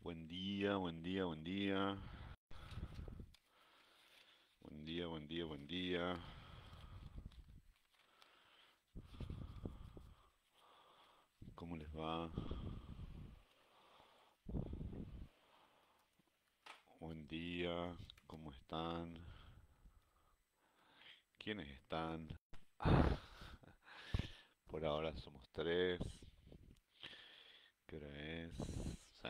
Buen día, buen día, buen día. Buen día, buen día, buen día. ¿Cómo les va? Buen día, ¿cómo están? ¿Quiénes están? Por ahora somos tres. ¿Qué hora es? Sí,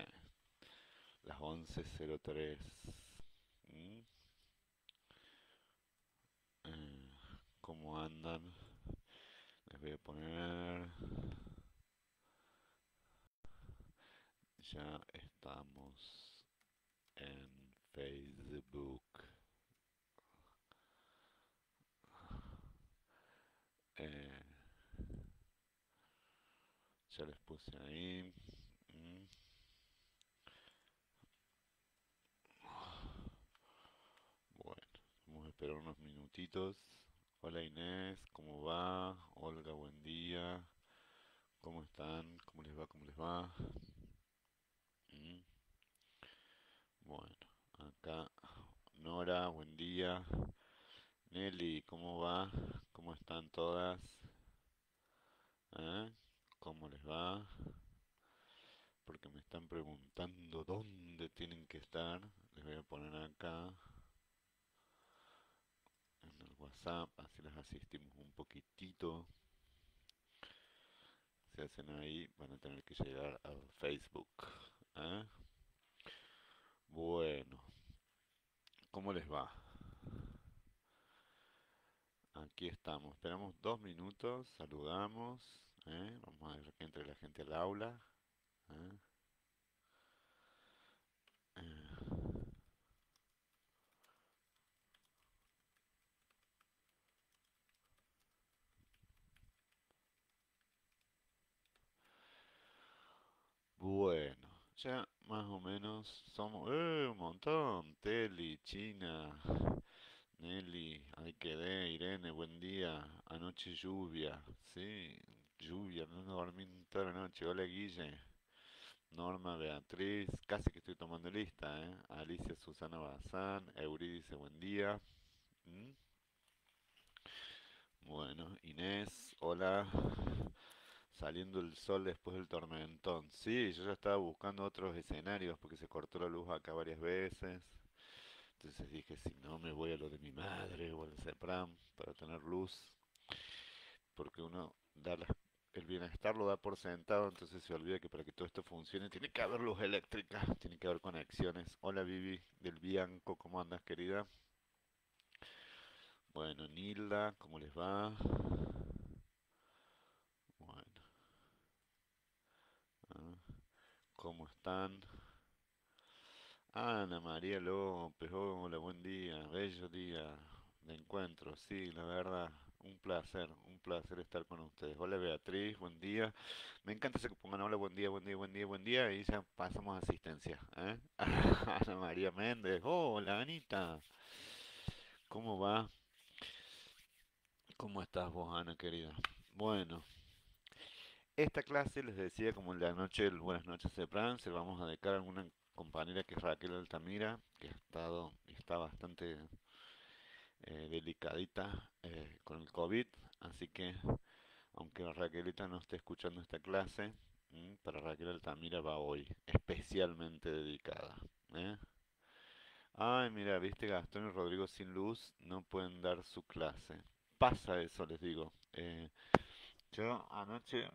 las 11:03. ¿Mm? Eh, ¿Cómo andan? Les voy a poner... Ya estamos en Facebook. Eh, ya les puse ahí. Mm. Bueno, vamos a esperar unos minutitos. Hola Inés, ¿cómo va? Olga, buen día. ¿Cómo están? ¿Cómo les va? ¿Cómo les va? Mm, Bueno, acá Nora, buen día. Nelly, ¿cómo va? ¿Cómo están todas? ¿Eh? ¿Cómo les va? Porque me están preguntando dónde tienen que estar. Les voy a poner acá en el WhatsApp, así las asistimos un poquitito. Se hacen ahí, van a tener que llegar a Facebook. ¿Eh? Bueno, ¿cómo les va? Aquí estamos. Esperamos 2 minutos, saludamos. Vamos a ver que entre la gente al aula. ¿Eh? Eh, Bueno, ya más o menos somos... un montón! Teli, China, Nelly, ahí quedé, Irene, buen día. Anoche lluvia, sí, lluvia, no dormí toda la noche. Hola Guille. Norma, Beatriz, casi que estoy tomando lista, ¿eh? Alicia, Susana Bazán, Eurídice, buen día. ¿Mm? Bueno, Inés, hola. Saliendo el sol después del tormentón. Sí, yo ya estaba buscando otros escenarios porque se cortó la luz acá varias veces. Entonces dije, si no me voy a lo de mi madre o al CEPRAM para tener luz, porque uno el bienestar lo da por sentado, entonces se olvida que para que todo esto funcione tiene que haber luz eléctrica, tiene que haber conexiones. Hola Vivi del Bianco, ¿cómo andas querida? Bueno, Nilda, ¿cómo les va? Bueno, ah, ¿cómo están? Ana María López, hola, buen día, bello día de encuentro, sí, la verdad, un placer estar con ustedes. Hola Beatriz, buen día. Me encanta que pongan hola, buen día, buen día, buen día, buen día y ya pasamos a asistencia, ¿eh? Ana María Méndez, hola Anita, ¿cómo va? ¿Cómo estás vos, Ana querida? Bueno, esta clase les decía como en la noche, el Buenas noches Fran, se vamos a dedicar a una compañera que es Raquel Altamira, que ha estado y está bastante delicadita con el COVID, así que aunque Raquelita no esté escuchando esta clase, para Raquel Altamira va hoy, especialmente dedicada. ¿eh? Ay, mira, viste, Gastón y Rodrigo sin luz no pueden dar su clase. Pasa eso, les digo. Yo anoche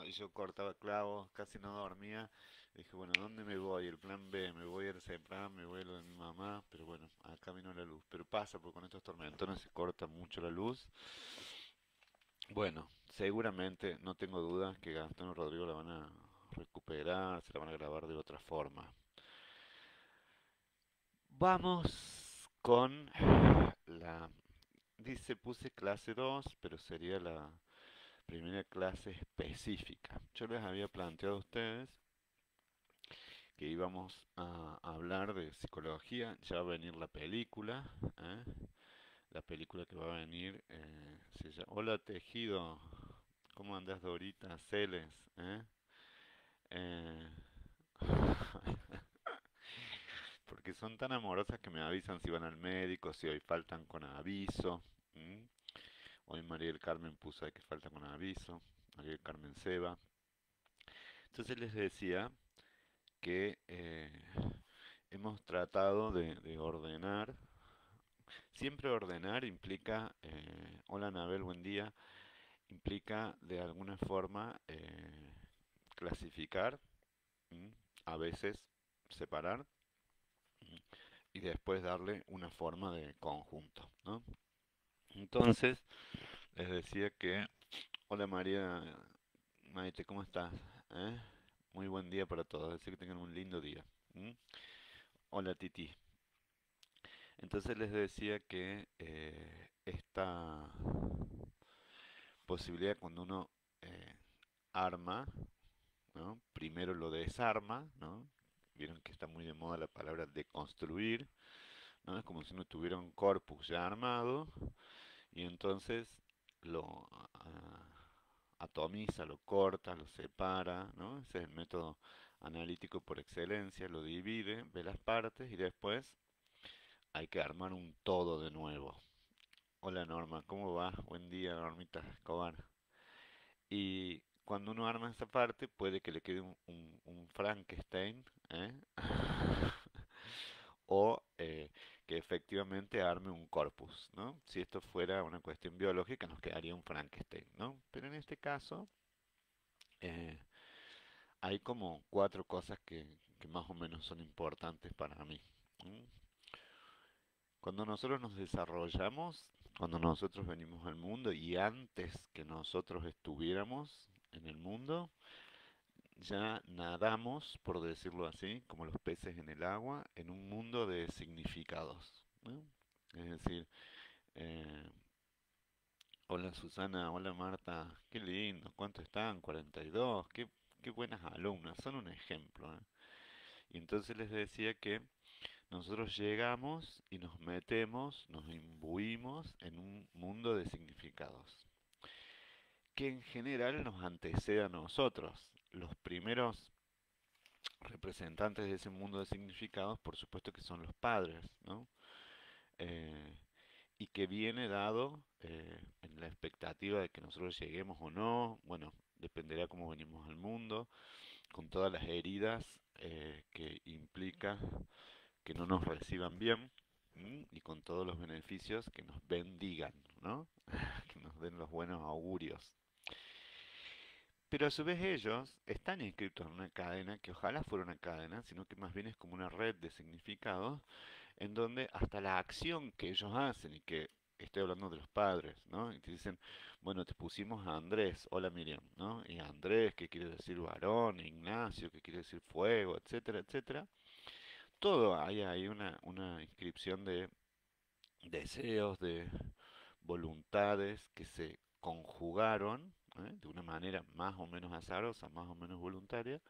y yo cortaba clavos, casi no dormía. Dije, bueno, ¿dónde me voy? El plan B, me voy al CEPRAM, me voy a lo de mi mamá, pero bueno, acá vino la luz. Pero pasa, porque con estos tormentones se corta mucho la luz. Bueno, seguramente, no tengo dudas que Gastón y Rodrigo la van a recuperar, se la van a grabar de otra forma. Vamos con la... Dice, puse clase 2, pero sería la primera clase específica. Yo les había planteado a ustedes que íbamos a hablar de psicología. Ya va a venir la película. ¿eh? La película que va a venir se llama... Hola Tejido, ¿cómo andás Dorita? Celes. ¿eh? Eh, son tan amorosas que me avisan si van al médico, si hoy faltan con aviso. ¿M? Hoy María del Carmen puso ahí que falta con aviso. María del Carmen Seba. Entonces les decía que hemos tratado de ordenar. Siempre ordenar implica, hola Anabel, buen día, implica de alguna forma clasificar, ¿m? A veces separar y después darle una forma de conjunto, ¿no? Entonces, les decía que, hola María, Maite, ¿cómo estás? ¿Eh? Muy buen día para todos, deseo que tengan un lindo día. ¿M? Hola Titi. Entonces les decía que esta posibilidad cuando uno arma, ¿no? Primero lo desarma, ¿no? Vieron que está muy de moda la palabra deconstruir, ¿no? Es como si uno tuviera un corpus ya armado y entonces lo atomiza, lo corta, lo separa, ¿no? Ese es el método analítico por excelencia, lo divide, ve las partes y después hay que armar un todo de nuevo. Hola Norma, ¿cómo va? Buen día, Normita Escobar. Y cuando uno arma esa parte, puede que le quede un Frankenstein, ¿eh? O que efectivamente arme un corpus, ¿no? Si esto fuera una cuestión biológica, nos quedaría un Frankenstein, ¿no? Pero en este caso, eh, hay como cuatro cosas que más o menos son importantes para mí. ¿M? Cuando nosotros nos desarrollamos, cuando nosotros venimos al mundo y antes que nosotros estuviéramos en el mundo, ya nadamos, por decirlo así, como los peces en el agua, en un mundo de significados, ¿no? Es decir, eh, hola Susana, hola Marta, qué lindo, ¿cuánto están? 42, qué buenas alumnas, son un ejemplo, ¿eh? Y entonces les decía que nosotros llegamos y nos metemos, nos imbuimos en un mundo de significados, que en general nos antecede a nosotros. Los primeros representantes de ese mundo de significados, por supuesto que son los padres, ¿no? Eh, y que viene dado en la expectativa de que nosotros lleguemos o no, bueno, dependerá cómo venimos al mundo, con todas las heridas que implica que no nos reciban bien, ¿m? Y con todos los beneficios que nos bendigan, ¿no? Que nos den los buenos augurios. Pero a su vez ellos están inscritos en una cadena que ojalá fuera una cadena, sino que más bien es como una red de significados en donde hasta la acción que ellos hacen y que estoy hablando de los padres, ¿no? Y te dicen, bueno, te pusimos a Andrés, hola Miriam, ¿no? Y Andrés, que quiere decir varón, Ignacio, que quiere decir fuego, etcétera, etcétera. Todo hay una inscripción de deseos, de voluntades que se conjugaron, de una manera más o menos azarosa, más o menos voluntaria,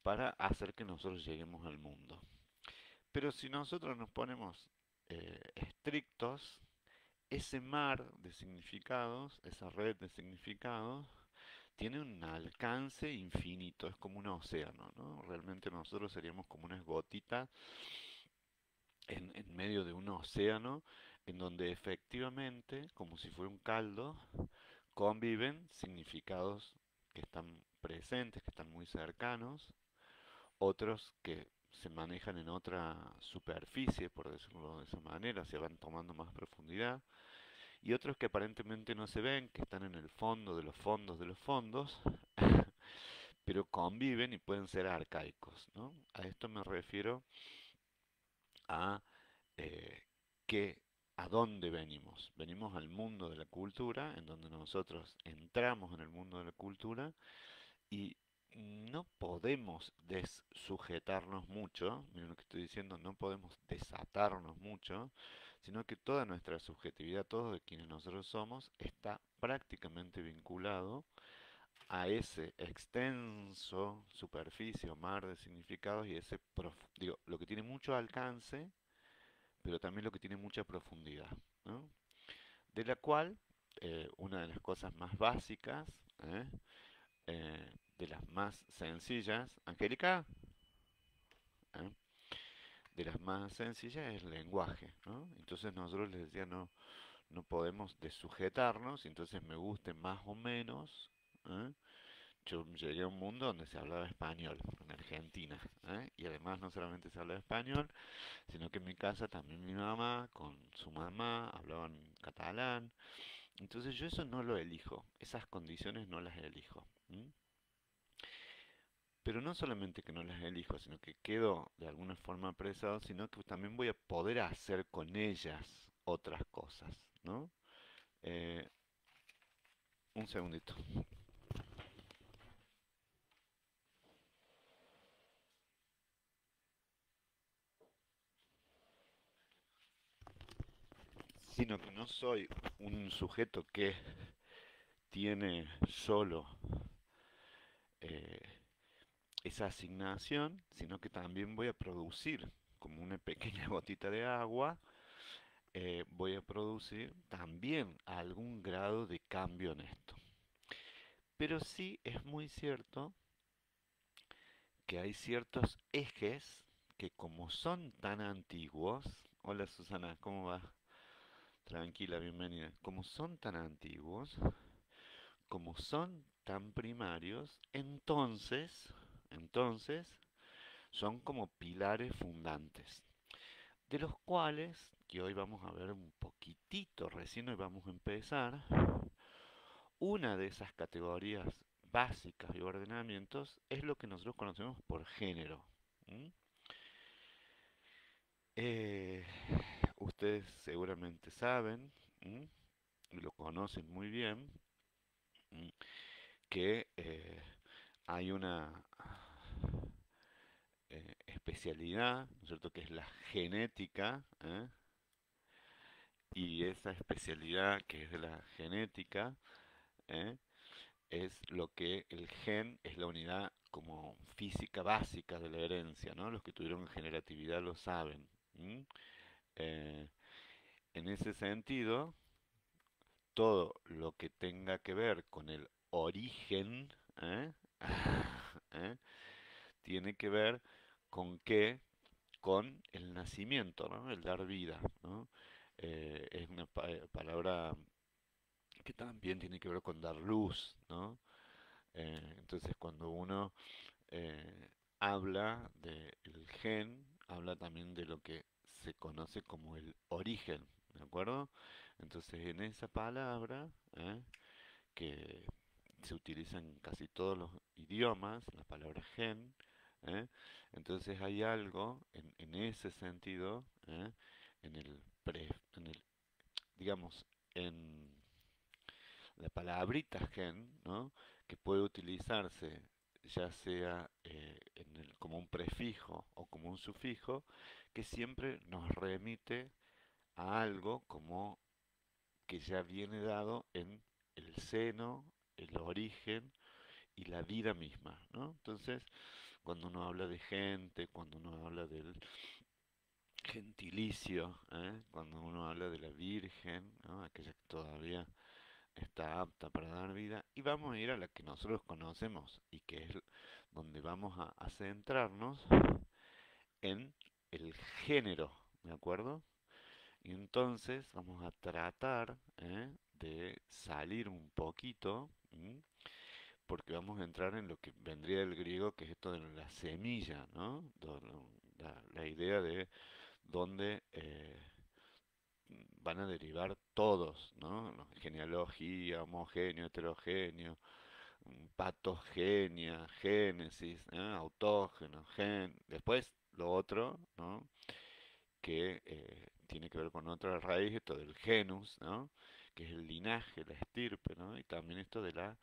para hacer que nosotros lleguemos al mundo. Pero si nosotros nos ponemos estrictos, ese mar de significados, esa red de significados, tiene un alcance infinito, es como un océano, ¿no? Realmente nosotros seríamos como unas gotitas en medio de un océano en donde efectivamente, como si fuera un caldo, conviven significados que están presentes, que están muy cercanos, otros que se manejan en otra superficie, por decirlo de esa manera, se van tomando más profundidad, y otros que aparentemente no se ven, que están en el fondo de los fondos de los fondos, pero conviven y pueden ser arcaicos, ¿no? A esto me refiero a eh, que a dónde venimos. Venimos al mundo de la cultura, en donde nosotros entramos en el mundo de la cultura y no podemos desujetarnos mucho, miren lo que estoy diciendo, no podemos desatarnos mucho, sino que toda nuestra subjetividad, todo de quienes nosotros somos, está prácticamente vinculado a ese extenso superficie o mar de significados y ese, digo, lo que tiene mucho alcance, pero también lo que tiene mucha profundidad, ¿no? De la cual, una de las cosas más básicas, de las más sencillas, Angélica, ¿eh? de las más sencillas es el lenguaje, ¿no? Entonces nosotros les decía, no, no podemos desujetarnos, entonces me guste más o menos, ¿eh? Yo llegué a un mundo donde se hablaba español, en Argentina, ¿eh? Y además no solamente se hablaba español, sino que en mi casa también mi mamá con su mamá hablaban catalán. Entonces yo eso no lo elijo, esas condiciones no las elijo. ¿M? Pero no solamente que no las elijo, sino que quedo de alguna forma apresado, sino que también voy a poder hacer con ellas otras cosas, ¿no? Eh, un segundito. Sino que no soy un sujeto que tiene solo eh, esa asignación, sino que también voy a producir como una pequeña gotita de agua, voy a producir también algún grado de cambio en esto. Pero sí es muy cierto que hay ciertos ejes que como son tan antiguos, hola Susana, ¿cómo va? Tranquila, bienvenida. Como son tan antiguos, como son tan primarios, entonces son como pilares fundantes, de los cuales, que hoy vamos a ver un poquitito, recién hoy vamos a empezar, una de esas categorías básicas y ordenamientos es lo que nosotros conocemos por género. ¿M? Eh, Ustedes seguramente saben, ¿m? Y lo conocen muy bien, ¿m? Que hay una especialidad, ¿no es cierto?, que es la genética, ¿eh? Y esa especialidad que es de la genética, ¿eh? Es lo que el gen es la unidad como física básica de la herencia, ¿no? Los que tuvieron generatividad lo saben. ¿M? Eh, en ese sentido, todo lo que tenga que ver con el origen, ¿eh? ¿eh? Tiene que ver con qué, con el nacimiento, ¿no? El dar vida, ¿no? Es una palabra que también tiene que ver con dar luz, ¿no? Entonces cuando uno habla del gen, habla también de lo que se conoce como el origen, ¿de acuerdo? Entonces en esa palabra, que se utiliza en casi todos los idiomas, la palabra gen, ¿eh? Entonces hay algo en ese sentido, en el en el, digamos, en la palabrita gen, ¿no? Que puede utilizarse ya sea como un prefijo o como un sufijo, que siempre nos remite a algo como que ya viene dado en el seno, el origen y la vida misma, ¿no? Entonces, cuando uno habla de gente, cuando uno habla del gentilicio, cuando uno habla de la Virgen, ¿no? Aquella que todavía está apta para dar vida, y vamos a ir a la que nosotros conocemos y que es donde vamos a centrarnos en el género, ¿de acuerdo? Y entonces vamos a tratar de salir un poquito, porque vamos a entrar en lo que vendría del griego, que es esto de la semilla, ¿no? La idea de dónde van a derivar todos, ¿no? Genealogía, homogéneo, heterogéneo, patogenia, génesis, autógeno, gen. Después lo otro, ¿no? Que tiene que ver con otra raíz, esto del genus, ¿no? Que es el linaje, la estirpe, ¿no? Y también esto de la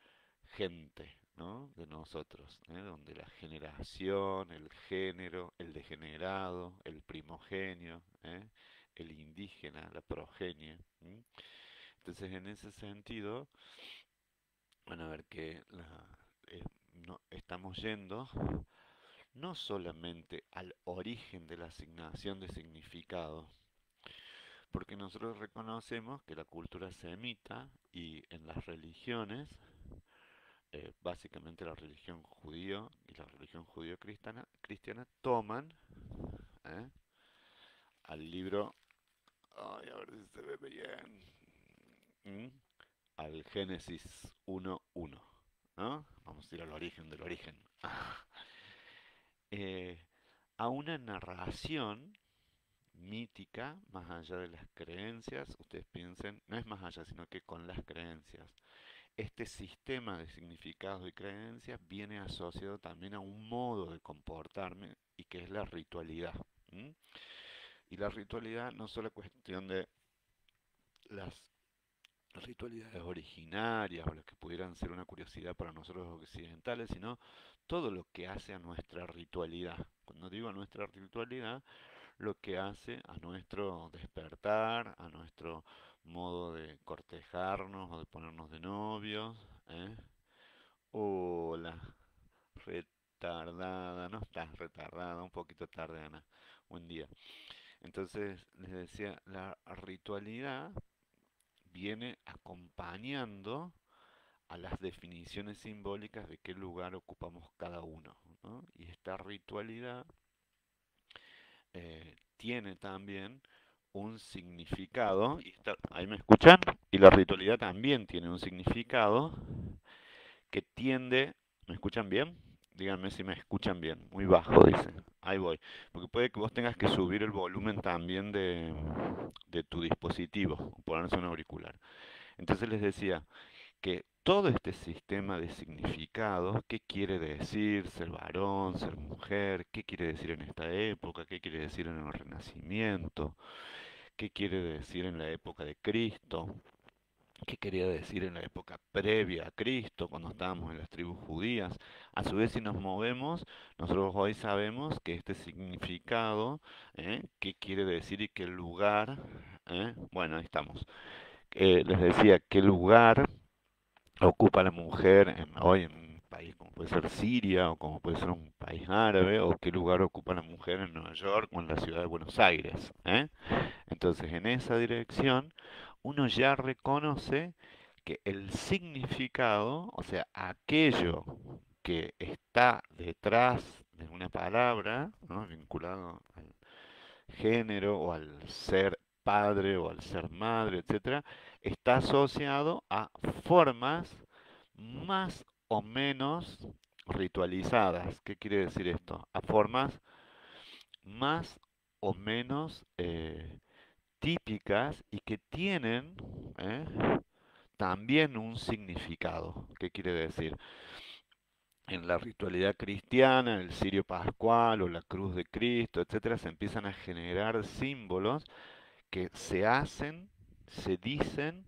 gente, ¿no? De nosotros, donde la generación, el género, el degenerado, el primogenio, el indígena, la progenie. Entonces, en ese sentido, van a ver que estamos yendo no solamente al origen de la asignación de significado, porque nosotros reconocemos que la cultura semita y en las religiones, básicamente la religión judío y la religión judío-cristiana, toman, ¿eh? al libro, ay, a ver si se ve bien, ¿Mm? Al Génesis 1:1, ¿no? Vamos a ir al origen del origen. Eh, a una narración mítica, más allá de las creencias, ustedes piensen, no es más allá, sino que con las creencias. Este sistema de significados y creencias viene asociado también a un modo de comportarme y que es la ritualidad. ¿Mm? Y la ritualidad no solo es cuestión de las ritualidades originarias o las que pudieran ser una curiosidad para nosotros los occidentales, sino todo lo que hace a nuestra ritualidad. Cuando digo a nuestra ritualidad, lo que hace a nuestro despertar, a nuestro modo de cortejarnos o de ponernos de novios, ¿eh? Hola, retardada, no estás retardada, un poquito tarde, Ana. Buen día. Entonces, les decía, la ritualidad viene acompañando a las definiciones simbólicas de qué lugar ocupamos cada uno, ¿no? Y esta ritualidad tiene también un significado, ahí me escuchan, y la ritualidad también tiene un significado que tiende, ¿me escuchan bien? Díganme si me escuchan bien, muy bajo dicen, ahí voy, porque puede que vos tengas que subir el volumen también de tu dispositivo, o ponerse un auricular. Entonces les decía, que todo este sistema de significados, qué quiere decir ser varón, ser mujer, qué quiere decir en esta época, qué quiere decir en el Renacimiento, qué quiere decir en la época de Cristo, qué quería decir en la época previa a Cristo, cuando estábamos en las tribus judías. A su vez, si nos movemos, nosotros hoy sabemos que este significado, qué quiere decir y qué lugar, bueno, ahí estamos. Les decía, qué lugar ocupa la mujer hoy en un país como puede ser Siria o como puede ser un país árabe, o qué lugar ocupa la mujer en Nueva York o en la ciudad de Buenos Aires, ¿eh? Entonces, en esa dirección, uno ya reconoce que el significado, o sea, aquello que está detrás de una palabra, ¿no? Vinculado al género o al ser padre o al ser madre, etcétera, está asociado a formas más o menos ritualizadas. ¿Qué quiere decir esto? A formas más o menos típicas y que tienen ¿eh? también un significado. ¿Qué quiere decir? En la ritualidad cristiana, el cirio pascual o la cruz de Cristo, etcétera, se empiezan a generar símbolos que se hacen, se dicen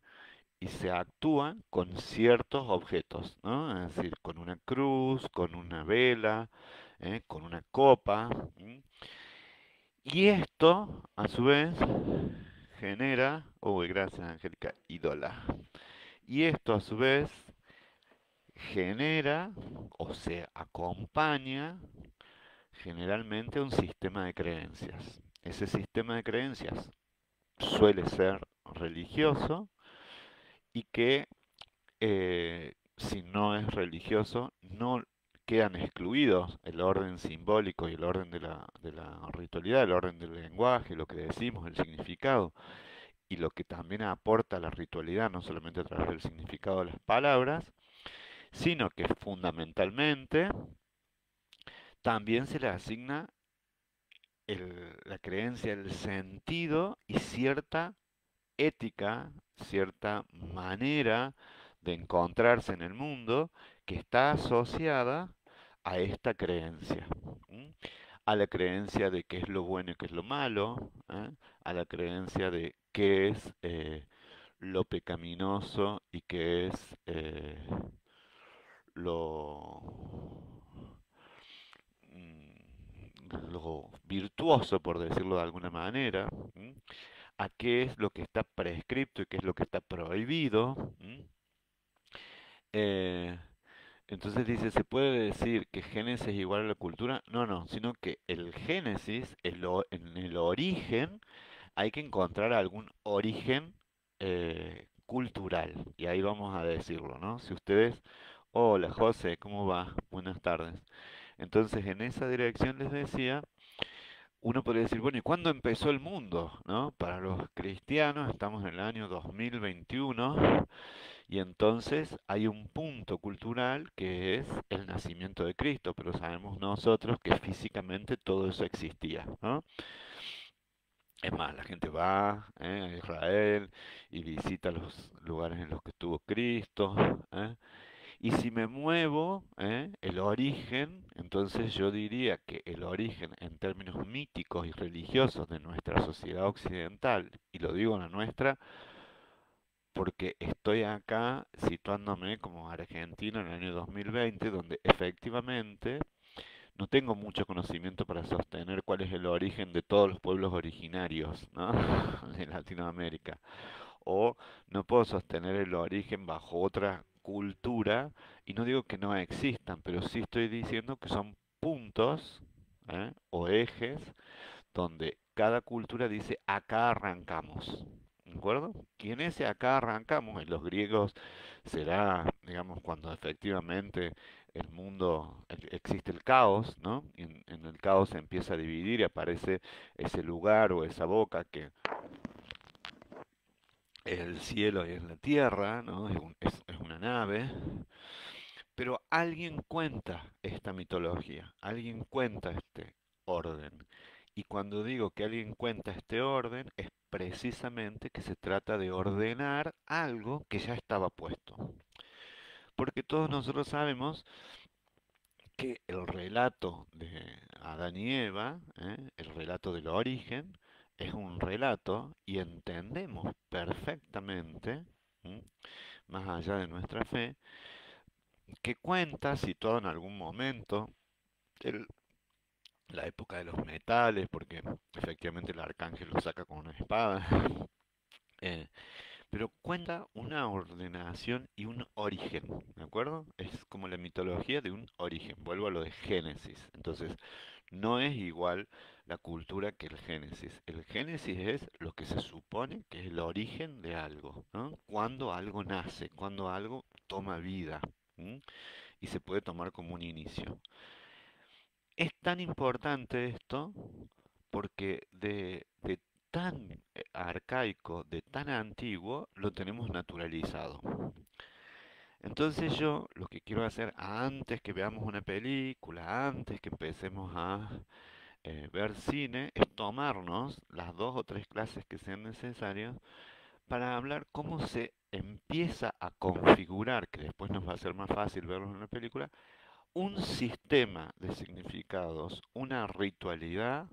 y se actúan con ciertos objetos, ¿no? Es decir, con una cruz, con una vela, con una copa. Y esto, a su vez, genera, uy, gracias Angélica, ídola. Y esto, a su vez, genera o se acompaña generalmente a un sistema de creencias. Ese sistema de creencias suele ser religioso y que si no es religioso, no quedan excluidos el orden simbólico y el orden de la ritualidad, el orden del lenguaje, lo que decimos, el significado, y lo que también aporta la ritualidad, no solamente a través del significado de las palabras, sino que fundamentalmente también se le asigna la creencia, el sentido y cierta ética, cierta manera de encontrarse en el mundo que está asociada a esta creencia. ¿M? A la creencia de qué es lo bueno y qué es lo malo, a la creencia de qué es lo pecaminoso y qué es lo, lo virtuoso, por decirlo de alguna manera. ¿M? A qué es lo que está prescripto y qué es lo que está prohibido. Eh, entonces dice, ¿se puede decir que Génesis es igual a la cultura? No, no, sino que el Génesis, en el origen, hay que encontrar algún origen cultural. Y ahí vamos a decirlo, ¿no? Si ustedes, hola José, ¿cómo va? Buenas tardes. Entonces, en esa dirección les decía, uno podría decir, bueno, ¿y cuándo empezó el mundo? ¿No? Para los cristianos estamos en el año 2021 y entonces hay un punto cultural que es el nacimiento de Cristo, pero sabemos nosotros que físicamente todo eso existía, ¿no? Es más, la gente va a Israel y visita los lugares en los que estuvo Cristo. ¿Eh? Y si me muevo, el origen, entonces yo diría que el origen en términos míticos y religiosos de nuestra sociedad occidental, y lo digo la nuestra porque estoy acá situándome como argentino en el año 2020, donde efectivamente no tengo mucho conocimiento para sostener cuál es el origen de todos los pueblos originarios, ¿no? de Latinoamérica. O no puedo sostener el origen bajo otra cultura, y no digo que no existan, pero sí estoy diciendo que son puntos o ejes donde cada cultura dice acá arrancamos. ¿De acuerdo? Y en ese acá arrancamos, en los griegos será, digamos, cuando efectivamente el mundo existe el caos, ¿no? Y en el caos se empieza a dividir y aparece ese lugar o esa boca que es el cielo y es la tierra, ¿no? Es una nave. Pero alguien cuenta esta mitología, alguien cuenta este orden. Y cuando digo que alguien cuenta este orden, es precisamente que se trata de ordenar algo que ya estaba puesto. Porque todos nosotros sabemos que el relato de Adán y Eva, el relato del origen, es un relato y entendemos perfectamente, ¿m? Más allá de nuestra fe, que cuenta, situado en algún momento, el- la época de los metales, porque efectivamente el arcángel lo saca con una espada, eh, pero cuenta una ordenación y un origen, ¿de acuerdo? Es como la mitología de un origen, vuelvo a lo de Génesis. Entonces, no es igual la cultura que el Génesis. El Génesis es lo que se supone que es el origen de algo, ¿no? Cuando algo nace, cuando algo toma vida, ¿m? Y se puede tomar como un inicio. Es tan importante esto porque de tan arcaico, de tan antiguo, lo tenemos naturalizado. Entonces yo lo que quiero hacer antes que veamos una película, antes que empecemos a ver cine, es tomarnos las 2 o 3 clases que sean necesarias para hablar cómo se empieza a configurar, que después nos va a ser más fácil verlo en la película, un sistema de significados, una ritualidad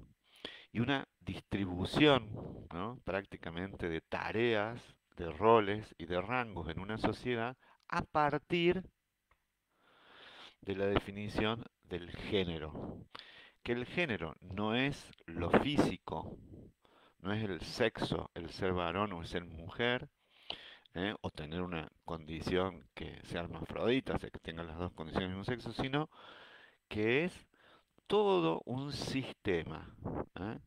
y una distribución, ¿no? prácticamente de tareas, de roles y de rangos en una sociedad a partir de la definición del género. Que el género no es lo físico, no es el sexo, el ser varón o el ser mujer, o tener una condición que sea hermafrodita, o sea, que tenga las dos condiciones de un sexo, sino que es todo un sistema ¿eh?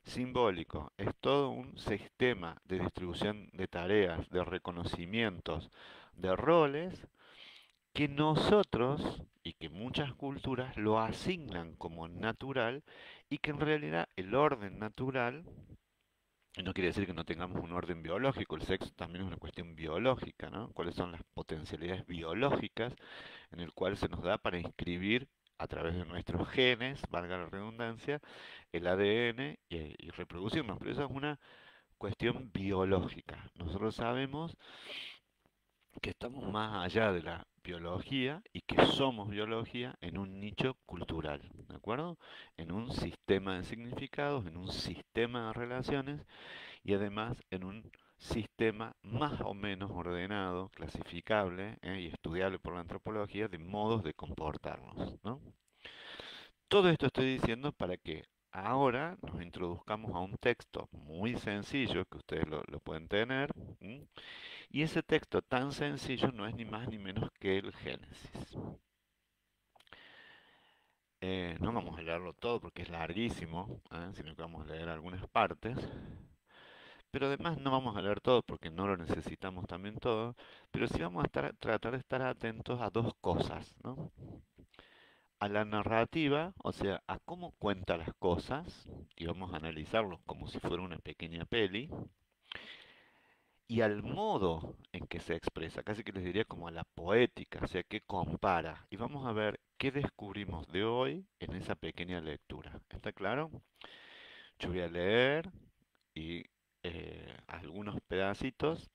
Simbólico, es todo un sistema de distribución de tareas, de reconocimientos, de roles que nosotros y que muchas culturas lo asignan como natural y que en realidad el orden natural, y no quiere decir que no tengamos un orden biológico, el sexo también es una cuestión biológica, ¿no? ¿Cuáles son las potencialidades biológicas en el cual se nos da para inscribir a través de nuestros genes, valga la redundancia, el ADN y reproducirnos? Pero eso es una cuestión biológica. Nosotros sabemos que estamos más allá de la biología y que somos biología en un nicho cultural, ¿de acuerdo? En un sistema de significados, en un sistema de relaciones y además en un sistema más o menos ordenado, clasificable y estudiable por la antropología de modos de comportarnos, ¿no? Todo esto estoy diciendo para que ahora nos introduzcamos a un texto muy sencillo que ustedes lo pueden tener, ¿m? Y ese texto tan sencillo no es ni más ni menos que el Génesis. No vamos a leerlo todo porque es larguísimo, sino que vamos a leer algunas partes. Pero además no vamos a leer todo porque no lo necesitamos también todo. Pero sí vamos a tratar de estar atentos a 2 cosas, ¿no? a la narrativa, o sea, a cómo cuenta las cosas, y vamos a analizarlo como si fuera una pequeña peli, y al modo en que se expresa, casi que les diría como a la poética, o sea, que compara. Y vamos a ver qué descubrimos de hoy en esa pequeña lectura. ¿Está claro? Yo voy a leer y algunos pedacitos,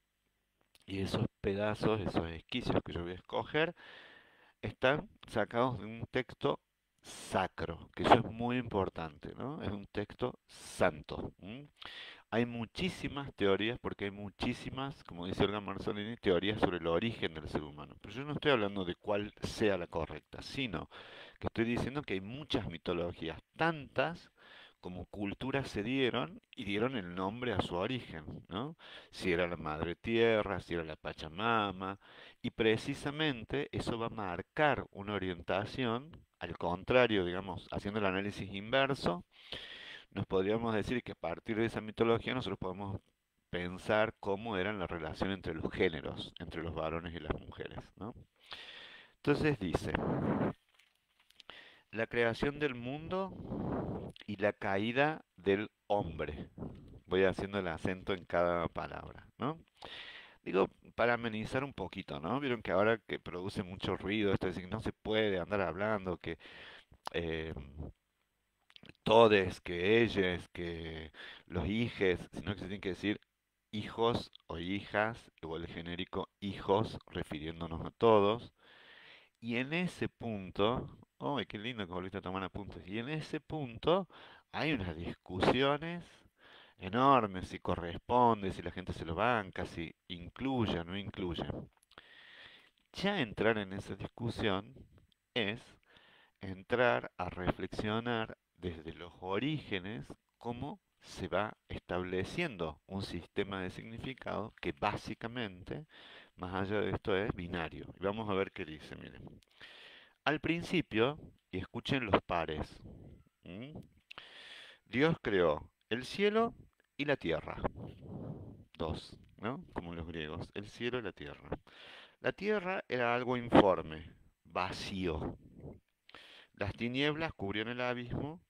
y esos pedazos, esos esquicios que yo voy a escoger, están sacados de un texto sacro, que eso es muy importante, ¿no? Es un texto santo. ¿M? Hay muchísimas teorías, porque hay muchísimas, como dice Olga Marzolini, teorías sobre el origen del ser humano. Pero yo no estoy hablando de cuál sea la correcta, sino que estoy diciendo que hay muchas mitologías, tantas como culturas se dieron y dieron el nombre a su origen, ¿no? Si era la madre tierra, si era la Pachamama, y precisamente eso va a marcar una orientación, al contrario, digamos, haciendo el análisis inverso, nos podríamos decir que a partir de esa mitología nosotros podemos pensar cómo eran la relación entre los géneros, entre los varones y las mujeres, ¿no? Entonces dice, la creación del mundo y la caída del hombre. Voy haciendo el acento en cada palabra, ¿no? Digo, para amenizar un poquito, ¿no? Vieron que ahora que produce mucho ruido, esto es decir, no se puede andar hablando, que eh, todes, que ellas, que los hijes, sino que se tiene que decir hijos o hijas, o el genérico hijos, refiriéndonos a todos. Y en ese punto, ¡ay, qué lindo que volviste a tomar apuntes! Y en ese punto hay unas discusiones enormes si corresponde, si la gente se lo banca, si incluye o no incluye. Ya entrar en esa discusión es entrar a reflexionar desde los orígenes cómo se va estableciendo un sistema de significado que básicamente, más allá de esto, es binario. Y vamos a ver qué dice, miren. Al principio, y escuchen los pares, ¿m? Dios creó el cielo y la tierra. Dos, ¿no? Como los griegos, el cielo y la tierra. La tierra era algo informe, vacío. Las tinieblas cubrían el abismo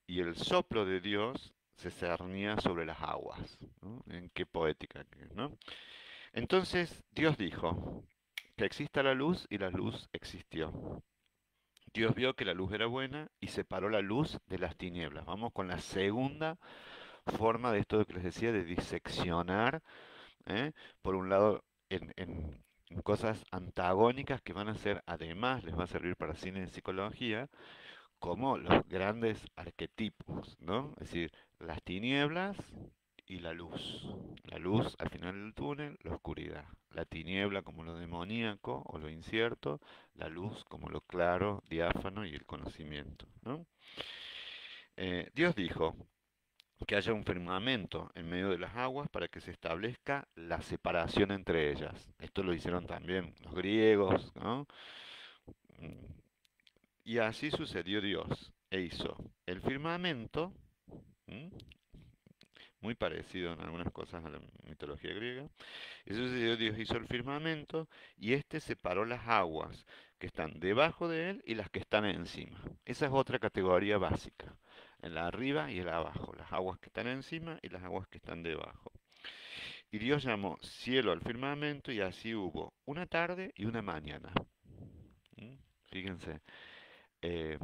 y el soplo de Dios se cernía sobre las aguas, ¿no? En qué poética, ¿no? Entonces Dios dijo que exista la luz y la luz existió. Dios vio que la luz era buena y separó la luz de las tinieblas. Vamos con la segunda forma de esto que les decía, de diseccionar, ¿eh? Por un lado, en cosas antagónicas que van a ser, además, les va a servir para cine de psicología, como los grandes arquetipos, ¿no? Es decir, las tinieblas y la luz. La luz al final del túnel, la oscuridad. La tiniebla como lo demoníaco o lo incierto, la luz como lo claro, diáfano y el conocimiento, ¿no? Dios dijo que haya un firmamento en medio de las aguas para que se establezca la separación entre ellas. Esto lo hicieron también los griegos, ¿no? Y así sucedió Dios, e hizo el firmamento, ¿m? Muy parecido en algunas cosas a la mitología griega. Y sucedió Dios hizo el firmamento y éste separó las aguas que están debajo de él y las que están encima. Esa es otra categoría básica, en la arriba y en la abajo, las aguas que están encima y las aguas que están debajo. Y Dios llamó cielo al firmamento y así hubo una tarde y una mañana. ¿M? Fíjense. eh,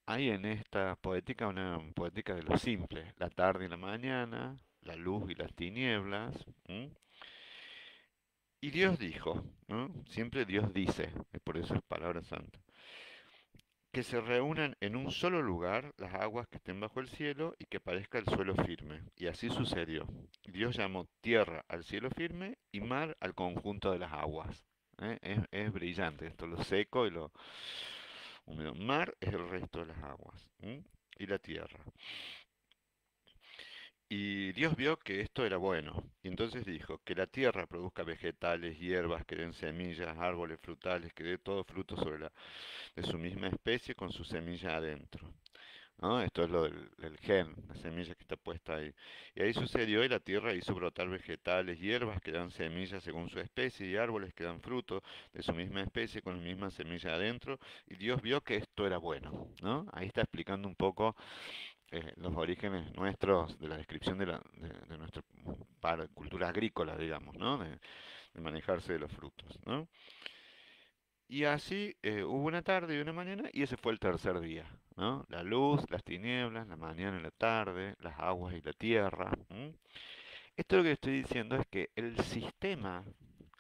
Hay en esta poética una poética de lo simple, la tarde y la mañana, la luz y las tinieblas. ¿M? Y Dios dijo, ¿no? Siempre Dios dice, por eso es palabra santa, que se reúnan en un solo lugar las aguas que estén bajo el cielo y que parezca el suelo firme. Y así sucedió. Dios llamó tierra al cielo firme y mar al conjunto de las aguas. ¿Eh? Es brillante esto, lo seco y lo húmedo. Mar es el resto de las aguas. ¿M? Y la tierra. Y Dios vio que esto era bueno, y entonces dijo que la tierra produzca vegetales, hierbas, que den semillas, árboles frutales, que dé todo fruto sobre de su misma especie con su semilla adentro. ¿no? Esto es lo del gen, la semilla que está puesta ahí. Y ahí sucedió y la tierra hizo brotar vegetales, hierbas que dan semillas según su especie y árboles que dan fruto de su misma especie con la misma semilla adentro. Y Dios vio que esto era bueno, ¿no? Ahí está explicando un poco los orígenes nuestros de la descripción de nuestra cultura agrícola, digamos, ¿no? De manejarse de los frutos, ¿no? Y así hubo una tarde y una mañana y ese fue el tercer día, ¿no? La luz, las tinieblas, la mañana y la tarde, las aguas y la tierra. ¿M? Esto lo que estoy diciendo es que el sistema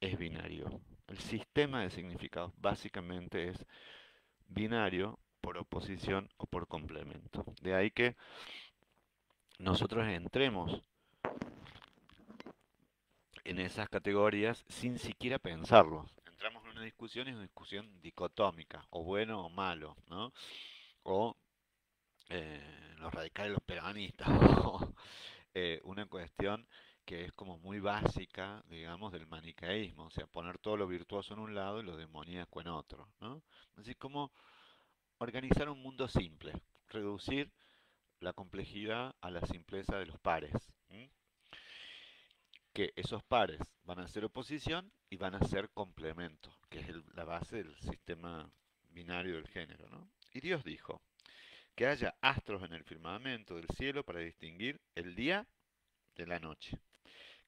es binario. El sistema de significados básicamente es binario por oposición o por complemento. De ahí que nosotros entremos en esas categorías sin siquiera pensarlo. Entramos en una discusión y es una discusión dicotómica, o bueno o malo, ¿no? O los radicales, los peronistas, o una cuestión que es como muy básica, digamos, del maniqueísmo, o sea, poner todo lo virtuoso en un lado y lo demoníaco en otro, ¿no? Así como organizar un mundo simple, reducir la complejidad a la simpleza de los pares, ¿m? Que esos pares van a ser oposición y van a ser complemento, que es la base del sistema binario del género, ¿no? Y Dios dijo que haya astros en el firmamento del cielo para distinguir el día de la noche,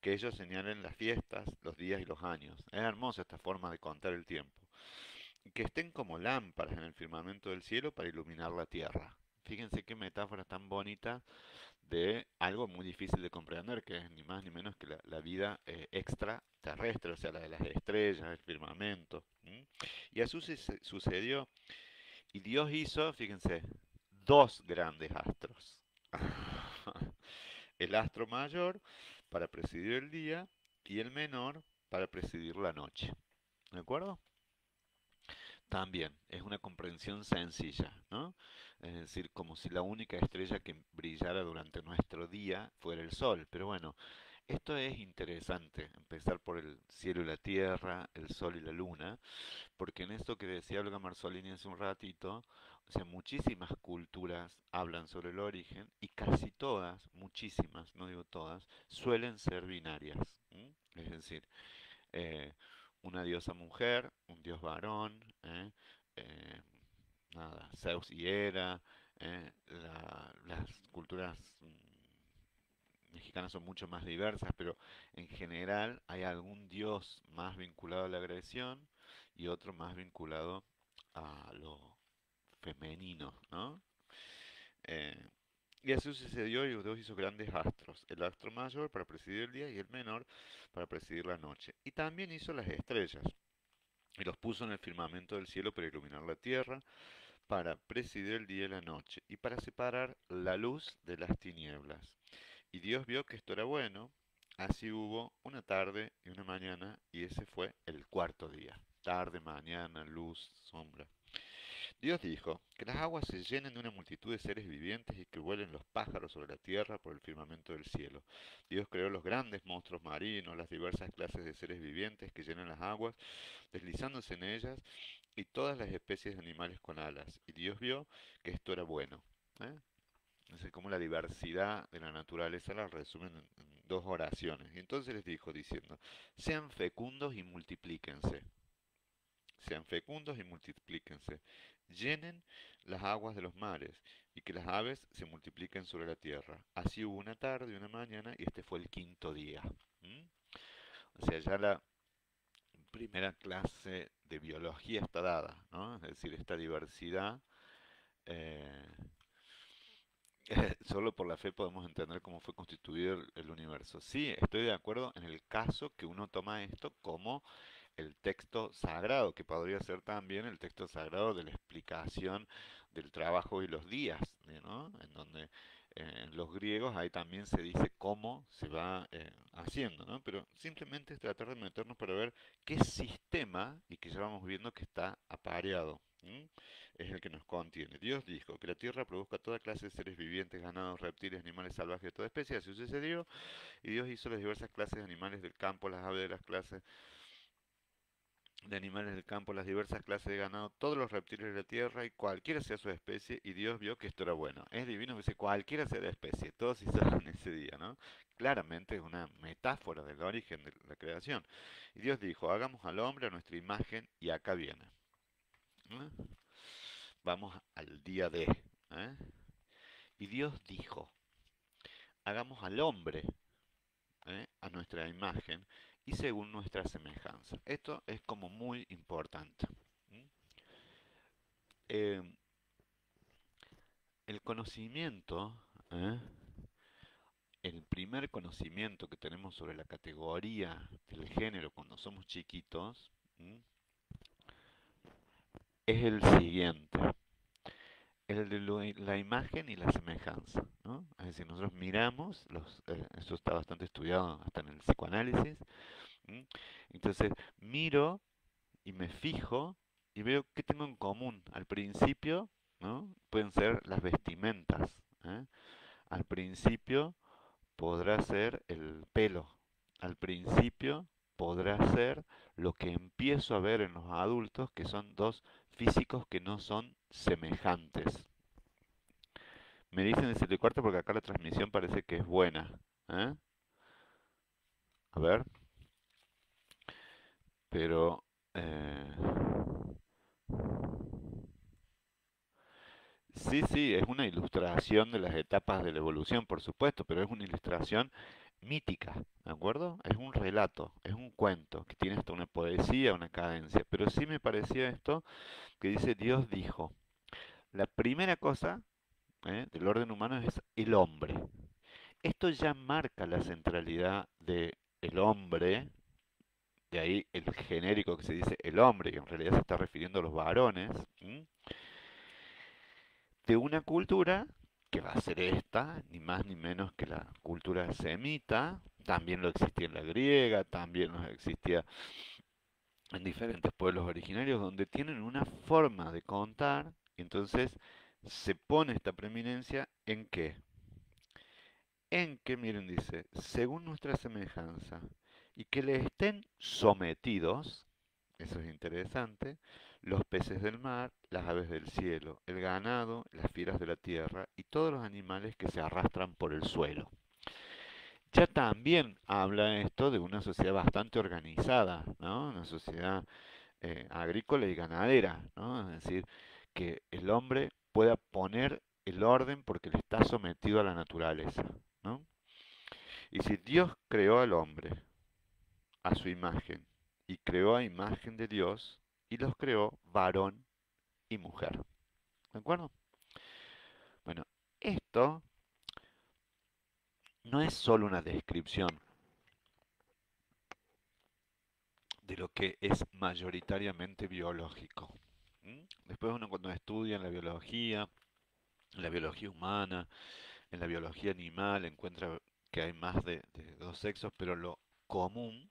que ellos señalen las fiestas, los días y los años. Es hermosa esta forma de contar el tiempo. Y que estén como lámparas en el firmamento del cielo para iluminar la tierra. Fíjense qué metáfora tan bonita de algo muy difícil de comprender, que es ni más ni menos que la vida extraterrestre, o sea, la de las estrellas, el firmamento. ¿M? Y así sucedió. Y Dios hizo, fíjense, dos grandes astros. El astro mayor para presidir el día y el menor para presidir la noche. ¿De acuerdo? También es una comprensión sencilla, ¿no? Es decir, como si la única estrella que brillara durante nuestro día fuera el sol. Pero bueno, esto es interesante, empezar por el cielo y la tierra, el sol y la luna, porque en esto que decía Olga Marzolini hace un ratito, o sea, muchísimas culturas hablan sobre el origen y casi todas, muchísimas, no digo todas, suelen ser binarias. ¿M? Es decir, eh, una diosa mujer, un dios varón, eh, nada, Zeus y Hera, las culturas mexicanas son mucho más diversas, pero en general hay algún dios más vinculado a la agresión y otro más vinculado a lo femenino, ¿no? Eh, y así sucedió y Dios hizo grandes astros, el astro mayor para presidir el día y el menor para presidir la noche. Y también hizo las estrellas y los puso en el firmamento del cielo para iluminar la tierra, para presidir el día y la noche y para separar la luz de las tinieblas. Y Dios vio que esto era bueno, así hubo una tarde y una mañana, y ese fue el cuarto día. Tarde, mañana, luz, sombra. Dios dijo, que las aguas se llenen de una multitud de seres vivientes y que vuelen los pájaros sobre la tierra por el firmamento del cielo. Dios creó los grandes monstruos marinos, las diversas clases de seres vivientes que llenan las aguas, deslizándose en ellas, y todas las especies de animales con alas. Y Dios vio que esto era bueno. ¿Eh? Es como la diversidad de la naturaleza la resumen en dos oraciones. Y entonces les dijo diciendo, sean fecundos y multiplíquense. Sean fecundos y multiplíquense. Llenen las aguas de los mares y que las aves se multipliquen sobre la tierra. Así hubo una tarde y una mañana y este fue el quinto día. ¿Mm? O sea, ya la primera clase de biología está dada, ¿no? Es decir, esta diversidad, eh, solo por la fe podemos entender cómo fue constituido el universo. Sí, estoy de acuerdo en el caso que uno toma esto como el texto sagrado, que podría ser también el texto sagrado de la explicación del trabajo y los días, ¿no? En donde en los griegos ahí también se dice cómo se va haciendo, ¿no? Pero simplemente es tratar de meternos para ver qué sistema, y que ya vamos viendo que está apareado, ¿m? Es el que nos contiene. Dios dijo que la tierra produzca toda clase de seres vivientes, ganados, reptiles, animales salvajes de toda especie. Así sucedió. Y Dios hizo las diversas clases de animales del campo, las aves de las clases de animales del campo, las diversas clases de ganado, todos los reptiles de la tierra y cualquiera sea su especie, y Dios vio que esto era bueno. Es divino que dice cualquiera sea la especie, todos hizo en ese día, ¿no? Claramente es una metáfora del origen de la creación. Y Dios dijo, hagamos al hombre a nuestra imagen, y acá viene. ¿Eh? Vamos al día de. ¿Eh? Y Dios dijo, hagamos al hombre a nuestra imagen y según nuestra semejanza. Esto es como muy importante. ¿Mm? Eh, el conocimiento, ¿eh? El primer conocimiento que tenemos sobre la categoría del género cuando somos chiquitos, ¿m? Es el siguiente, el de la imagen y la semejanza, ¿no? Es decir, nosotros miramos, eso está bastante estudiado hasta en el psicoanálisis, ¿m? Entonces miro y me fijo y veo qué tengo en común. Al principio, ¿no? Pueden ser las vestimentas, ¿eh? Al principio podrá ser el pelo. Al principio podrá ser lo que empiezo a ver en los adultos, que son dos físicos que no son semejantes. Me dicen el 7 y cuarto porque acá la transmisión parece que es buena. ¿Eh? A ver, pero... eh, sí, sí, es una ilustración de las etapas de la evolución, por supuesto, pero es una ilustración mítica, ¿de acuerdo? Es un relato, es un cuento, que tiene hasta una poesía, una cadencia. Pero sí me parecía esto que dice Dios dijo. La primera cosa del orden humano es el hombre. Esto ya marca la centralidad del hombre, de ahí el genérico que se dice el hombre, que en realidad se está refiriendo a los varones, ¿m? De una cultura que va a ser esta, ni más ni menos que la cultura semita, también lo existía en la griega, también lo existía en diferentes pueblos originarios, donde tienen una forma de contar, y entonces se pone esta preeminencia en qué. En que, miren, dice, según nuestra semejanza, y que le estén sometidos, eso es interesante, los peces del mar, las aves del cielo, el ganado, las fieras de la tierra y todos los animales que se arrastran por el suelo. Ya también habla esto de una sociedad bastante organizada, ¿no? Una sociedad agrícola y ganadera, ¿no? Es decir, que el hombre pueda poner el orden porque le está sometido a la naturaleza, ¿no? Y si Dios creó al hombre a su imagen y creó a imagen de Dios y los creó varón y mujer, ¿de acuerdo? Bueno, esto no es solo una descripción de lo que es mayoritariamente biológico. Después uno cuando estudia en la biología humana, en la biología animal, encuentra que hay más de dos sexos, pero lo común,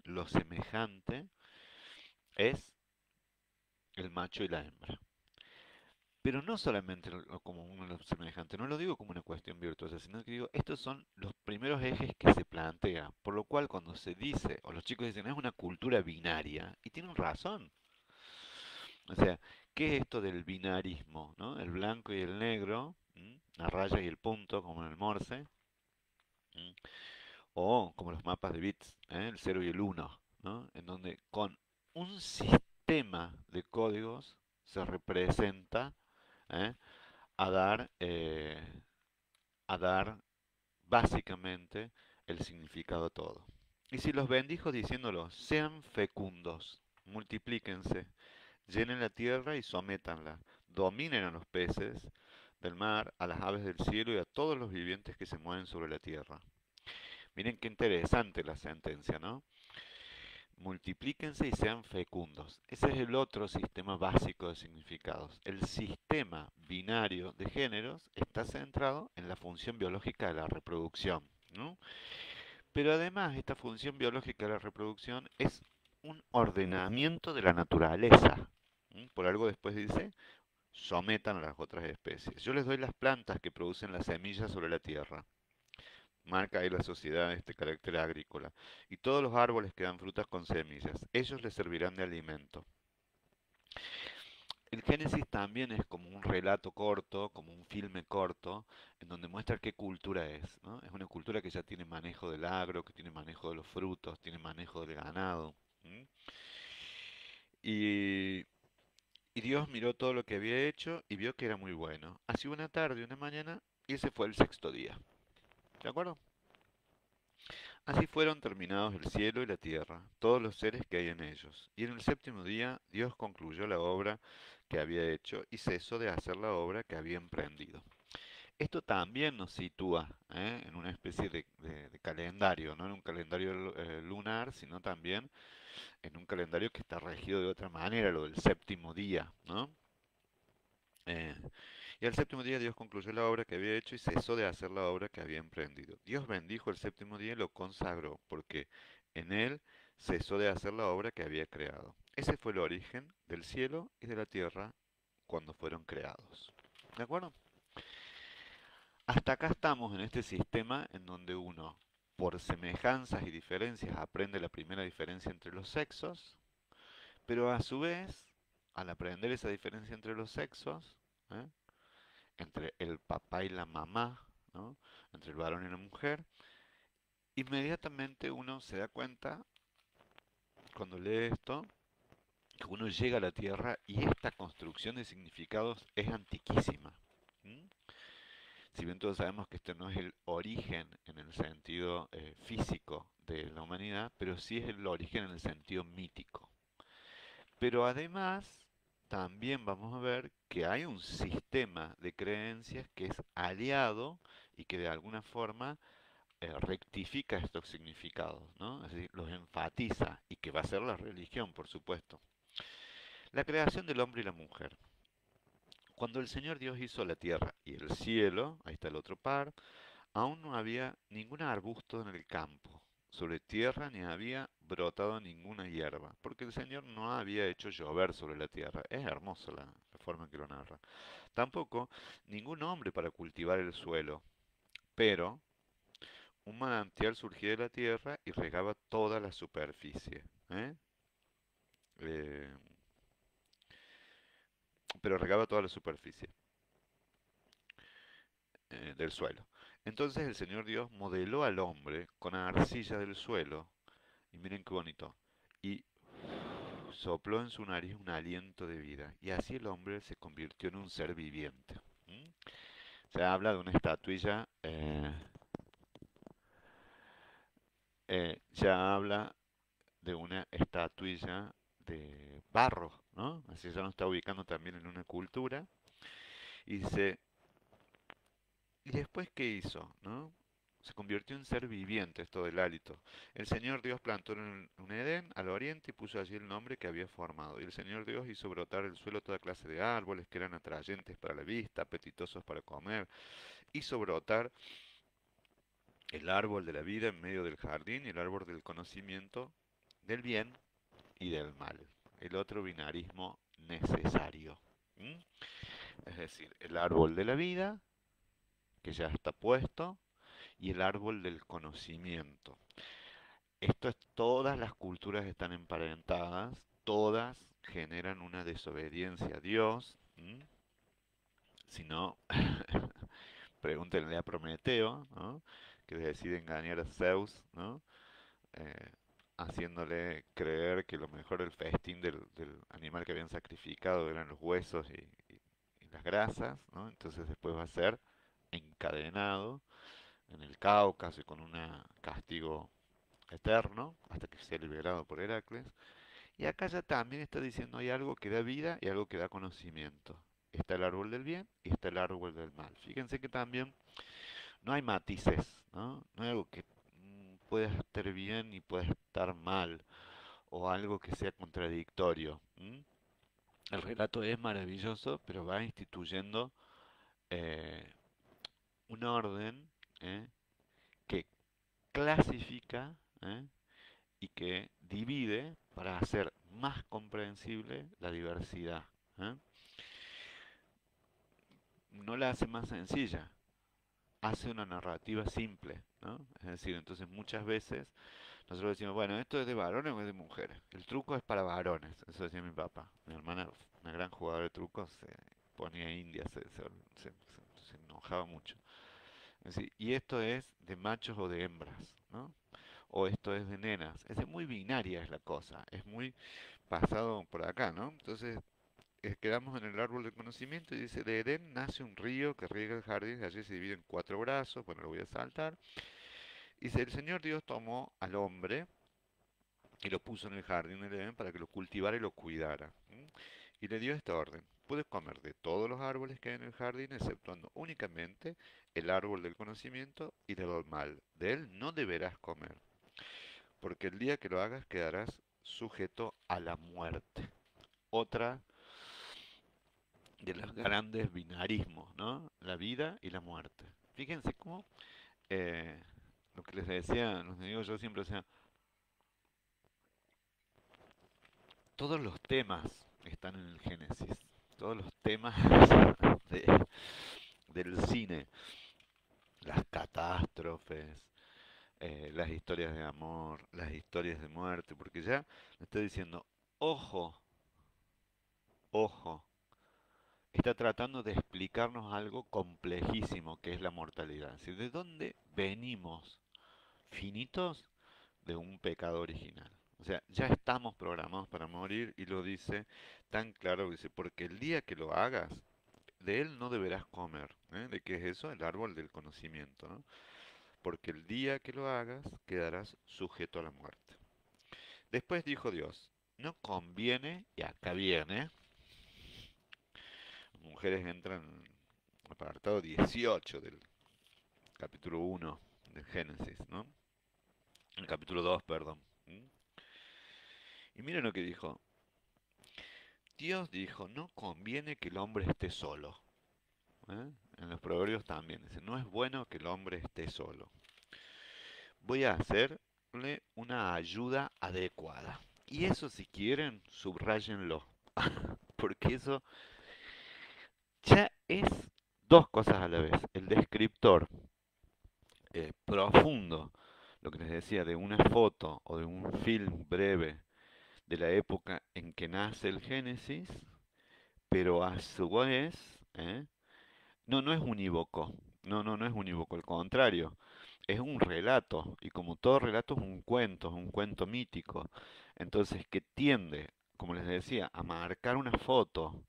lo semejante, es el macho y la hembra. Pero no solamente lo común, lo semejante, no lo digo como una cuestión virtuosa, sino que digo, estos son los primeros ejes que se plantean, por lo cual cuando se dice, o los chicos dicen, es una cultura binaria, y tienen razón. O sea, ¿qué es esto del binarismo, ¿no? El blanco y el negro, la raya y el punto, como en el Morse, ¿m? O como los mapas de bits, el cero y el uno, ¿no? En donde con un sistema de códigos se representa ¿eh? a dar, eh, a dar básicamente el significado a todo. Y si los bendijo diciéndolos, sean fecundos, multiplíquense, llenen la tierra y sométanla, dominen a los peces del mar, a las aves del cielo y a todos los vivientes que se mueven sobre la tierra. Miren qué interesante la sentencia, ¿no? Multiplíquense y sean fecundos. Ese es el otro sistema básico de significados. El sistema binario de géneros está centrado en la función biológica de la reproducción, ¿no? Pero además esta función biológica de la reproducción es un ordenamiento de la naturaleza. Por algo después dice, sometan a las otras especies. Yo les doy las plantas que producen las semillas sobre la tierra. marca ahí la sociedad este carácter agrícola. Y todos los árboles que dan frutas con semillas, ellos les servirán de alimento. El Génesis también es como un relato corto, como un filme corto, en donde muestra qué cultura es, ¿no? Es una cultura que ya tiene manejo del agro, que tiene manejo de los frutos, tiene manejo del ganado. ¿M? Y, y Dios miró todo lo que había hecho y vio que era muy bueno. Así una tarde, una mañana, y ese fue el sexto día. ¿De acuerdo? Así fueron terminados el cielo y la tierra, todos los seres que hay en ellos. Y en el séptimo día Dios concluyó la obra que había hecho y cesó de hacer la obra que había emprendido. Esto también nos sitúa en una especie de calendario, no en un calendario lunar, sino también en un calendario que está regido de otra manera, lo del séptimo día, ¿no? Eh, y al séptimo día Dios concluyó la obra que había hecho y cesó de hacer la obra que había emprendido. Dios bendijo el séptimo día y lo consagró, porque en él cesó de hacer la obra que había creado. Ese fue el origen del cielo y de la tierra cuando fueron creados. ¿De acuerdo? Hasta acá estamos en este sistema en donde uno, por semejanzas y diferencias, aprende la primera diferencia entre los sexos, pero a su vez, al aprender esa diferencia entre los sexos, ¿eh? Entre el papá y la mamá, ¿no? Entre el varón y la mujer, inmediatamente uno se da cuenta, cuando lee esto, que uno llega a la Tierra y esta construcción de significados es antiquísima. ¿M? Si bien todos sabemos que este no es el origen en el sentido físico de la humanidad, pero sí es el origen en el sentido mítico. Pero además, también vamos a ver que hay un sistema de creencias que es aliado y que de alguna forma rectifica estos significados, ¿no? Es decir, los enfatiza y que va a ser la religión, por supuesto. La creación del hombre y la mujer. Cuando el Señor Dios hizo la tierra y el cielo, ahí está el otro par, aún no había ningún arbusto en el campo, sobre tierra ni había brotado ninguna hierba, porque el Señor no había hecho llover sobre la tierra. Es hermosa la forma en que lo narra. Tampoco ningún hombre para cultivar el suelo, pero un manantial surgía de la tierra y regaba toda la superficie, ¿eh? Eh, pero regaba toda la superficie del suelo. Entonces el Señor Dios modeló al hombre con arcilla del suelo, y miren qué bonito, y sopló en su nariz un aliento de vida, y así el hombre se convirtió en un ser viviente. ¿Mm? Se habla de una estatuilla, ya habla de una estatuilla de barro, ¿no? Así ya nos está ubicando también en una cultura. Y dice, ¿y después qué hizo? ¿No? Se convirtió en ser viviente, esto del hálito. El Señor Dios plantó en un Edén al oriente y puso allí el nombre que había formado. Y el Señor Dios hizo brotar del suelo toda clase de árboles que eran atrayentes para la vista, apetitosos para comer. Hizo brotar el árbol de la vida en medio del jardín y el árbol del conocimiento del bien y del mal. El otro binarismo necesario. ¿Mm? Es decir, el árbol de la vida, que ya está puesto, y el árbol del conocimiento. Esto es, todas las culturas están emparentadas, todas generan una desobediencia a Dios. ¿M? Si no, pregúntenle a Prometeo, ¿no? Que decide engañar a Zeus, ¿no? Eh, haciéndole creer que lo mejor del festín del animal que habían sacrificado eran los huesos y las grasas, ¿no? Entonces después va a ser encadenado en el Cáucaso y con un castigo eterno hasta que sea liberado por Heracles. Y acá ya también está diciendo hay algo que da vida y algo que da conocimiento. Está el árbol del bien y está el árbol del mal. Fíjense que también no hay matices, ¿no? No hay algo que pueda estar bien y pueda estar mal, o algo que sea contradictorio. ¿M? El relato es maravilloso, pero va instituyendo eh, un orden que clasifica y que divide para hacer más comprensible la diversidad. ¿eh? No la hace más sencilla, hace una narrativa simple, ¿no? Es decir, entonces muchas veces nosotros decimos, bueno, esto es de varones o es de mujeres. El truco es para varones, eso decía mi papá. Mi hermana, una gran jugadora de trucos, se ponía india, se enojaba mucho. Es decir, y esto es de machos o de hembras, ¿no? O esto es de nenas. Es muy binaria es la cosa, es muy pasado por acá, ¿no? Entonces quedamos en el árbol del conocimiento y dice, de Edén nace un río que riega el jardín, de allí se divide en cuatro brazos, bueno, lo voy a saltar. Dice, el Señor Dios tomó al hombre y lo puso en el jardín del Edén para que lo cultivara y lo cuidara. ¿M? Y le dio esta orden. Puedes comer de todos los árboles que hay en el jardín, exceptuando únicamente el árbol del conocimiento y del mal. De él no deberás comer, porque el día que lo hagas quedarás sujeto a la muerte. Otra de los grandes binarismos, ¿no? La vida y la muerte. Fíjense cómo eh, lo que les decía, los digo yo siempre, o sea, todos los temas están en el Génesis, todos los temas de- del cine, las catástrofes, las historias de amor, las historias de muerte, porque ya me está diciendo, ojo, ojo, está tratando de explicarnos algo complejísimo que es la mortalidad. Es decir, ¿de dónde venimos finitos? De un pecado original. O sea, ya estamos programados para morir y lo dice tan claro, dice, porque el día que lo hagas, de él no deberás comer. ¿Eh? ¿De qué es eso? El árbol del conocimiento, ¿no? Porque el día que lo hagas, quedarás sujeto a la muerte. Después dijo Dios, no conviene, y acá viene, las mujeres entran en el apartado 18 del capítulo 1 de Génesis, ¿no? El capítulo 2, perdón. ¿Mm? Y miren lo que dijo. Dios dijo, no conviene que el hombre esté solo. ¿Eh? En los proverbios también dice, no es bueno que el hombre esté solo. Voy a hacerle una ayuda adecuada. Y eso si quieren, subrayenlo. Porque eso ya es dos cosas a la vez. El descriptor profundo, lo que les decía, de una foto o de un film breve de la época en que nace el Génesis, pero a su vez, no, no es unívoco. No es unívoco, al contrario. Es un relato, y como todo relato es un cuento mítico. Entonces, que tiende, como les decía, a marcar una foto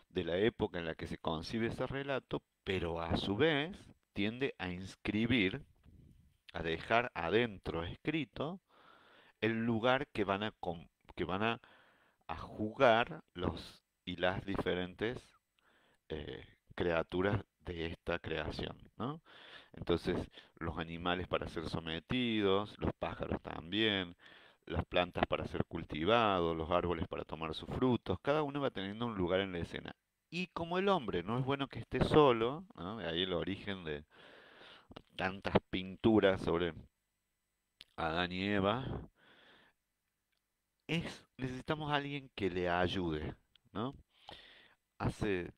de la época en la que se concibe ese relato, pero a su vez tiende a inscribir, a dejar adentro escrito el lugar que van a jugar los y las diferentes criaturas de esta creación, ¿no? Entonces, los animales para ser sometidos, los pájaros también, las plantas para ser cultivados, los árboles para tomar sus frutos, cada uno va teniendo un lugar en la escena. Y como el hombre no es bueno que esté solo, ¿no? De ahí el origen de tantas pinturas sobre Adán y Eva, necesitamos a alguien que le ayude, ¿no? Hace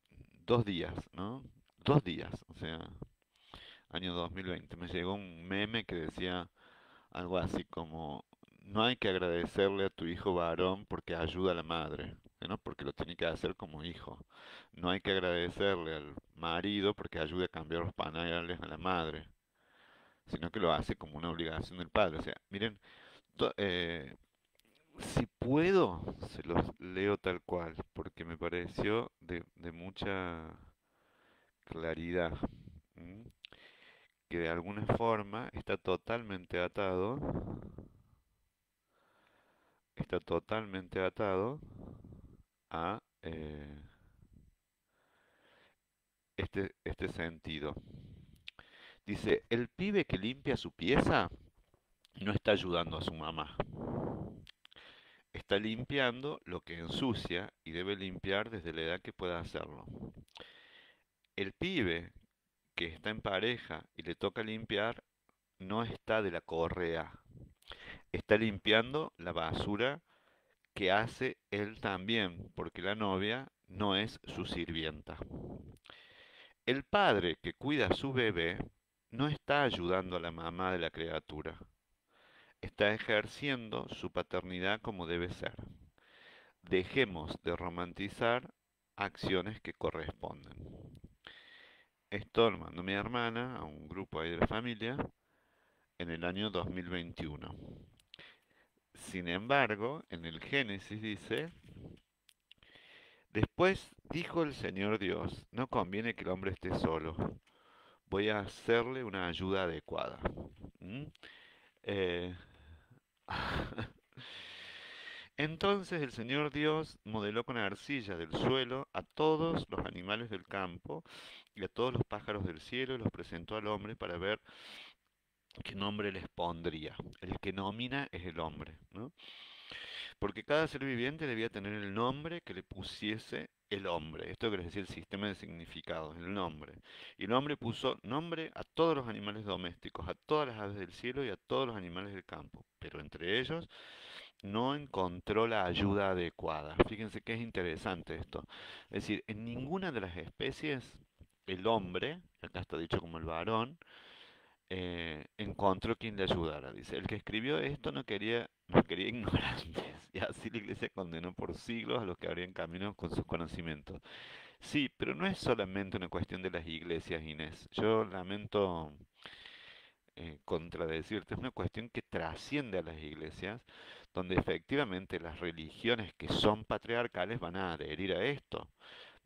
2 días, ¿no? 2 días, o sea, año 2020, me llegó un meme que decía algo así como, no hay que agradecerle a tu hijo varón porque ayuda a la madre, ¿no? Porque lo tiene que hacer como hijo. No hay que agradecerle al marido porque ayuda a cambiar los pañales a la madre, sino que lo hace como una obligación del padre. O sea, miren, to- eh, si puedo, se los leo tal cual, porque me pareció de mucha claridad. ¿M? Que de alguna forma está totalmente atado a este sentido. Dice, el pibe que limpia su pieza no está ayudando a su mamá. Está limpiando lo que ensucia y debe limpiar desde la edad que pueda hacerlo. El pibe que está en pareja y le toca limpiar no está de la correa. Está limpiando la basura que hace él también, porque la novia no es su sirvienta. El padre que cuida a su bebé no está ayudando a la mamá de la criatura, está ejerciendo su paternidad como debe ser. Dejemos de romantizar acciones que corresponden. Esto lo mandó mi hermana a un grupo ahí de la familia en el año 2021. Sin embargo, en el Génesis dice, después dijo el Señor Dios, no conviene que el hombre esté solo, voy a hacerle una ayuda adecuada. ¿Mm? Eh, Entonces el Señor Dios modeló con arcilla del suelo a todos los animales del campo y a todos los pájaros del cielo y los presentó al hombre para ver qué nombre les pondría. El que nomina es el hombre, ¿no? Porque cada ser viviente debía tener el nombre que le pusiese el hombre. Esto quiere decir el sistema de significados, el nombre. Y el hombre puso nombre a todos los animales domésticos, a todas las aves del cielo y a todos los animales del campo. Pero entre ellos no encontró la ayuda adecuada. Fíjense que es interesante esto. Es decir, en ninguna de las especies el hombre, acá está dicho como el varón, encontró quien le ayudara. Dice, el que escribió esto no quería ignorantes. Y así la iglesia condenó por siglos a los que abrían caminos con sus conocimientos. Sí, pero no es solamente una cuestión de las iglesias, Inés. Yo lamento contradecirte, es una cuestión que trasciende a las iglesias, donde efectivamente las religiones que son patriarcales van a adherir a esto,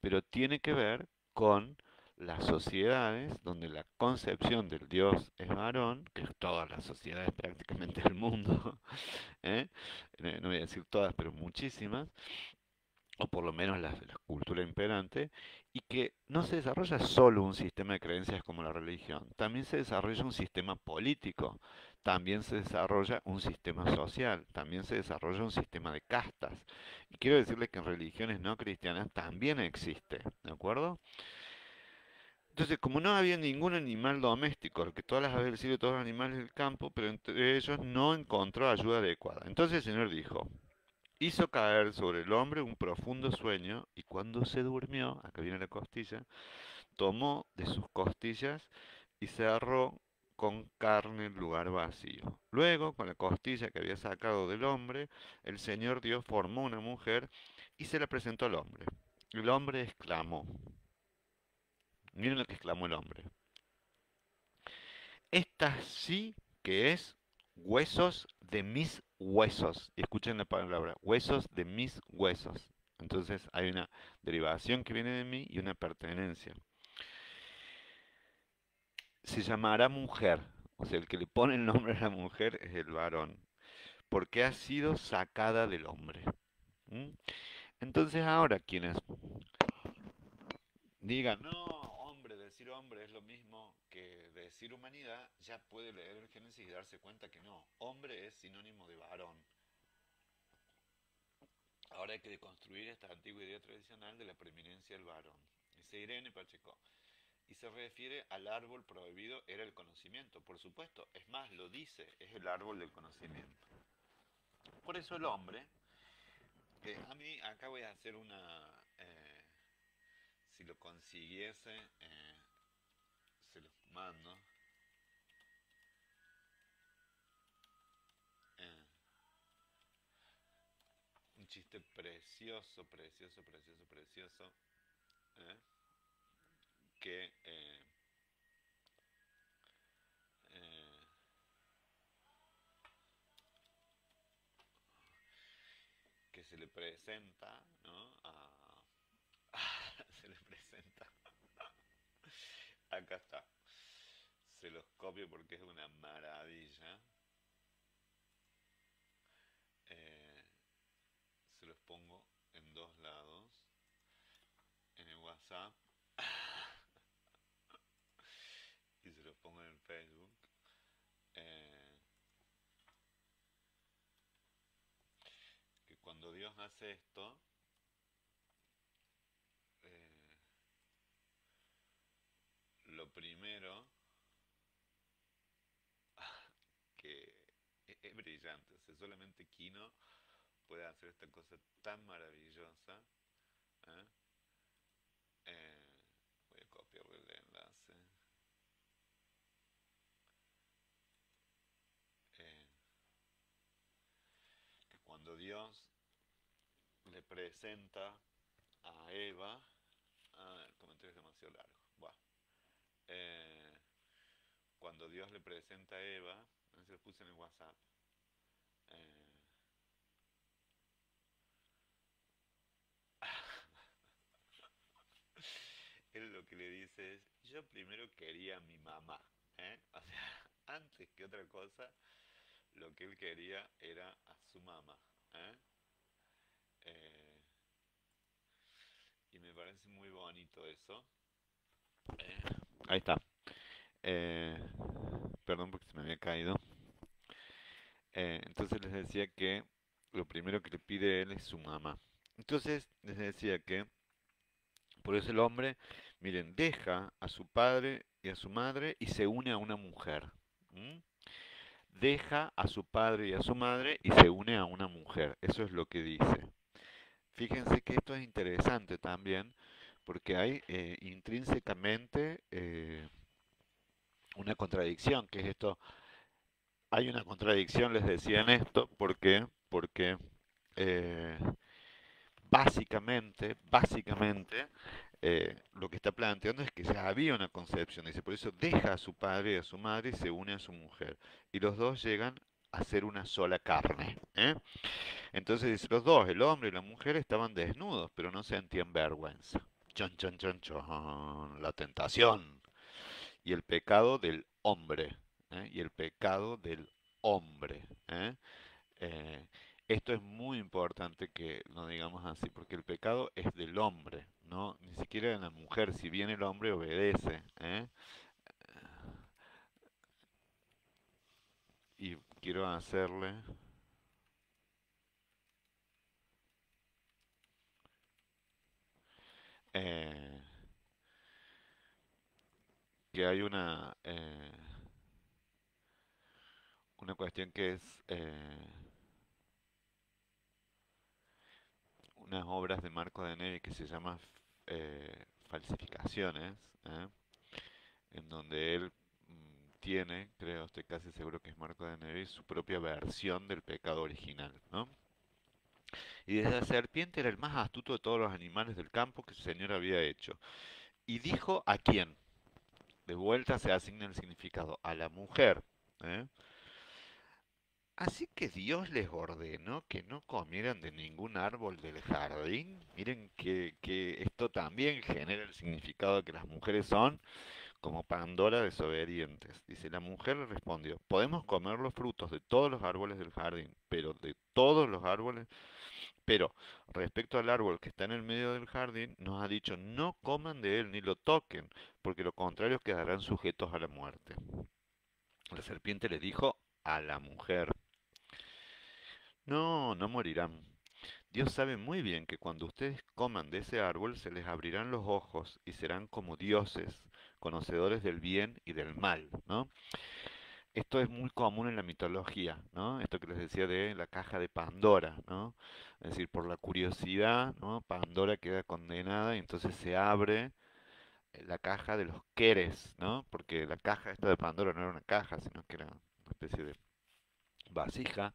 pero tiene que ver con las sociedades donde la concepción del Dios es varón, que es todas las sociedades prácticamente del mundo, ¿eh? No voy a decir todas, pero muchísimas, o por lo menos la cultura imperante, y que no se desarrolla solo un sistema de creencias como la religión, también se desarrolla un sistema político, también se desarrolla un sistema social, también se desarrolla un sistema de castas. Y quiero decirle que en religiones no cristianas también existe, ¿de acuerdo? Entonces, como no había ningún animal doméstico, que todas las aves del cielo y todos los animales del campo, pero entre ellos no encontró ayuda adecuada. Entonces el Señor dijo, hizo caer sobre el hombre un profundo sueño y cuando se durmió, acá viene la costilla, tomó de sus costillas y cerró con carne el lugar vacío. Luego, con la costilla que había sacado del hombre, el Señor Dios formó una mujer y se la presentó al hombre. El hombre exclamó, miren lo que exclamó el hombre, esta sí que es huesos de mis huesos. Y escuchen la palabra, huesos de mis huesos. Entonces hay una derivación que viene de mí y una pertenencia. Se llamará mujer, o sea, el que le pone el nombre a la mujer es el varón, porque ha sido sacada del hombre. ¿Mm? Entonces ahora quienes digan, no, decir hombre es lo mismo que decir humanidad, ya puede leer el Génesis y darse cuenta que no, hombre es sinónimo de varón. Ahora hay que deconstruir esta antigua idea tradicional de la preeminencia del varón. Dice Irene Pacheco, y se refiere al árbol prohibido, era el conocimiento, por supuesto, es más, lo dice, es el árbol del conocimiento. Por eso el hombre, a mí acá voy a hacer si lo consiguiese, se los mando, eh, un chiste precioso, precioso, precioso, precioso, eh, que, eh, que se le presenta, ¿no? Se le presenta, acá está, se los copio porque es una maravilla, eh, se los pongo en dos lados, en el WhatsApp y se los pongo en el Facebook. eh, que cuando Dios hace esto, eh, lo primero que es brillante, o sea, solamente Kino puede hacer esta cosa tan maravillosa. ¿eh? Eh, Voy a copiarle el enlace. cuando Dios le presenta a Eva, el comentario es demasiado largo. Bueno, eh, cuando Dios le presenta a Eva, se lo puse en el WhatsApp. eh, Él lo que le dice es, yo primero quería a mi mamá, ¿eh? O sea, antes que otra cosa, lo que él quería era a su mamá, ¿eh? Eh, y me parece muy bonito eso. Eh, Ahí está. Eh, Perdón porque se me había caído. Entonces les decía que lo primero que le pide él es su mamá. Entonces les decía que por eso el hombre, miren, deja a su padre y a su madre y se une a una mujer. ¿M? Deja a su padre y a su madre y se une a una mujer. Eso es lo que dice. Fíjense que esto es interesante también porque hay intrínsecamente una contradicción, que es esto. Hay una contradicción, les decía en esto, ¿por qué? Porque eh, básicamente, lo que está planteando es que ya había una concepción, dice, por eso deja a su padre y a su madre y se une a su mujer. Y los dos llegan a ser una sola carne. ¿Eh? Entonces dice, los dos, el hombre y la mujer, estaban desnudos, pero no sentían vergüenza. Chon, chon, chon, chon, la tentación y el pecado del hombre. ¿Eh? Y el pecado del hombre. ¿Eh? Eh, Esto es muy importante que lo digamos así, porque el pecado es del hombre, no ni siquiera de la mujer. Si bien el hombre obedece, ¿eh? Y quiero hacerle eh, que hay una cuestión que es unas obras de Marco de Neve que se llama Falsificaciones, ¿eh? En donde él tiene, creo, estoy casi seguro que es Marco de Neve, su propia versión del pecado original, ¿no? Y desde la serpiente era el más astuto de todos los animales del campo que su señor había hecho. Y dijo a quién. De vuelta se asigna el significado a la mujer. ¿Eh? Así que Dios les ordenó que no comieran de ningún árbol del jardín. Miren que esto también genera el significado de que las mujeres son como Pandora desobedientes. Dice, la mujer le respondió, podemos comer los frutos de todos los árboles del jardín, pero de todos los árboles. Pero respecto al árbol que está en el medio del jardín, nos ha dicho no coman de él ni lo toquen, porque lo contrario quedarán sujetos a la muerte. La serpiente le dijo a la mujer, no, no morirán. Dios sabe muy bien que cuando ustedes coman de ese árbol se les abrirán los ojos y serán como dioses, conocedores del bien y del mal, ¿no? Esto es muy común en la mitología, ¿no? Esto que les decía de la caja de Pandora, ¿no? Es decir, por la curiosidad, ¿no? Pandora queda condenada y entonces se abre la caja de los Keres, ¿no? Porque la caja esta de Pandora no era una caja, sino que era una especie de vasija.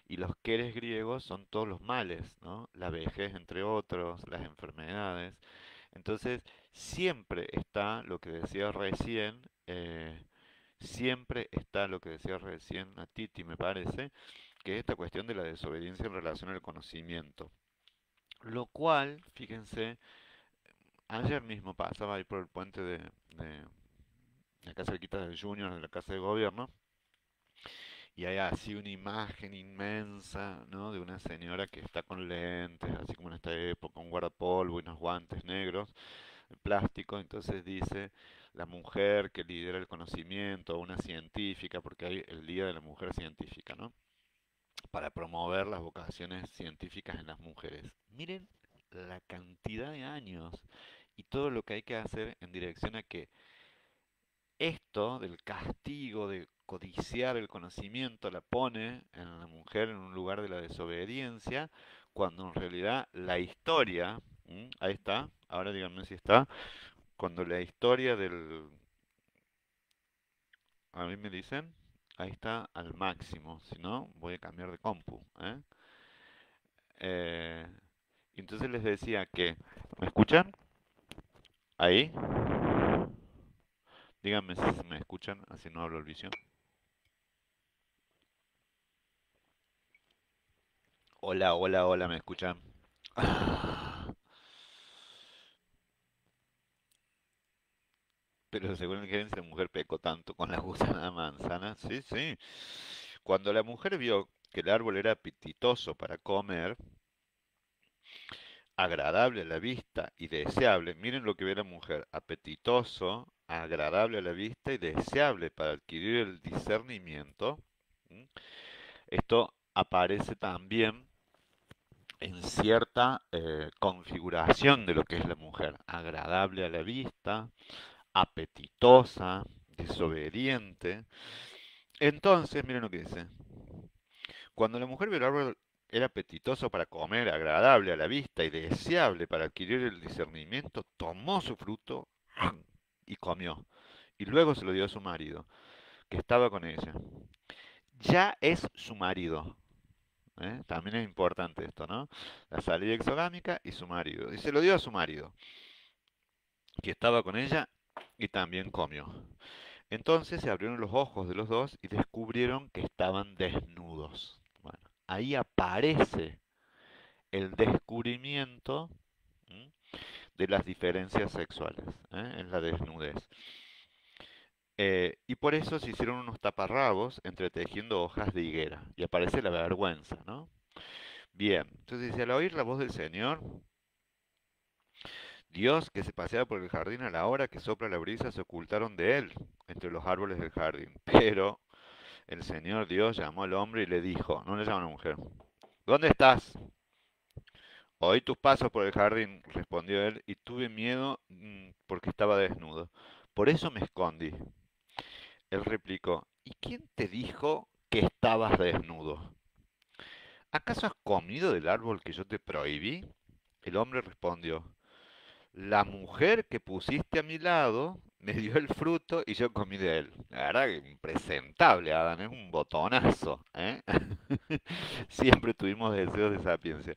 Y los Keres griegos son todos los males, ¿no? La vejez, entre otros, las enfermedades. Entonces, siempre está lo que decía recién, siempre está lo que decía recién a Titi, me parece, que es esta cuestión de la desobediencia en relación al conocimiento. Lo cual, fíjense, ayer mismo pasaba ahí por el puente de acá cerquita del Junior, de la Casa de Gobierno, y hay así una imagen inmensa, ¿no? De una señora que está con lentes, así como en esta época, un guardapolvo y unos guantes negros, de plástico. Entonces dice la mujer que lidera el conocimiento, una científica, porque hay el Día de la Mujer Científica, ¿no? Para promover las vocaciones científicas en las mujeres. Miren la cantidad de años y todo lo que hay que hacer en dirección a que esto del castigo, de codiciar el conocimiento, la pone en la mujer en un lugar de la desobediencia, cuando en realidad la historia, ahí está, ahora díganme si está, cuando la historia del, a mí me dicen, ahí está al máximo, si no voy a cambiar de compu, ¿eh? Eh, entonces les decía que, ¿me escuchan? ¿Ahí? Díganme si me escuchan, así no hablo el vicio. Hola, hola, hola, ¿me escuchan? Ah, pero según el gerencia, la mujer pecó tanto con la gusana manzana. Sí, sí. Cuando la mujer vio que el árbol era apetitoso para comer, agradable a la vista y deseable, miren lo que ve la mujer, apetitoso, agradable a la vista y deseable para adquirir el discernimiento. ¿M? Esto aparece también en cierta configuración de lo que es la mujer, agradable a la vista, apetitosa, desobediente. Entonces, miren lo que dice. Cuando la mujer vio el árbol era apetitoso para comer, agradable a la vista y deseable para adquirir el discernimiento, tomó su fruto y comió. Y luego se lo dio a su marido, que estaba con ella. Ya es su marido. ¿Eh? También es importante esto, ¿no? La salida exogámica y su marido. Y se lo dio a su marido, que estaba con ella y también comió. Entonces se abrieron los ojos de los dos y descubrieron que estaban desnudos. Bueno, ahí aparece el descubrimiento, ¿m? De las diferencias sexuales, ¿eh? En la desnudez. Y por eso se hicieron unos taparrabos entretejiendo hojas de higuera. Y aparece la vergüenza, ¿no? Bien, entonces dice, al oír la voz del Señor, Dios que se paseaba por el jardín a la hora que sopla la brisa se ocultaron de él entre los árboles del jardín. Pero el Señor Dios llamó al hombre y le dijo, no le llama a la mujer, ¿dónde estás? Oí tus pasos por el jardín, respondió él, y tuve miedo porque estaba desnudo. Por eso me escondí. Él replicó, ¿y quién te dijo que estabas desnudo? ¿Acaso has comido del árbol que yo te prohibí? El hombre respondió, la mujer que pusiste a mi lado me dio el fruto y yo comí de él. La verdad que impresentable, Adán, es un botonazo, ¿eh? Siempre tuvimos deseos de sapiencia.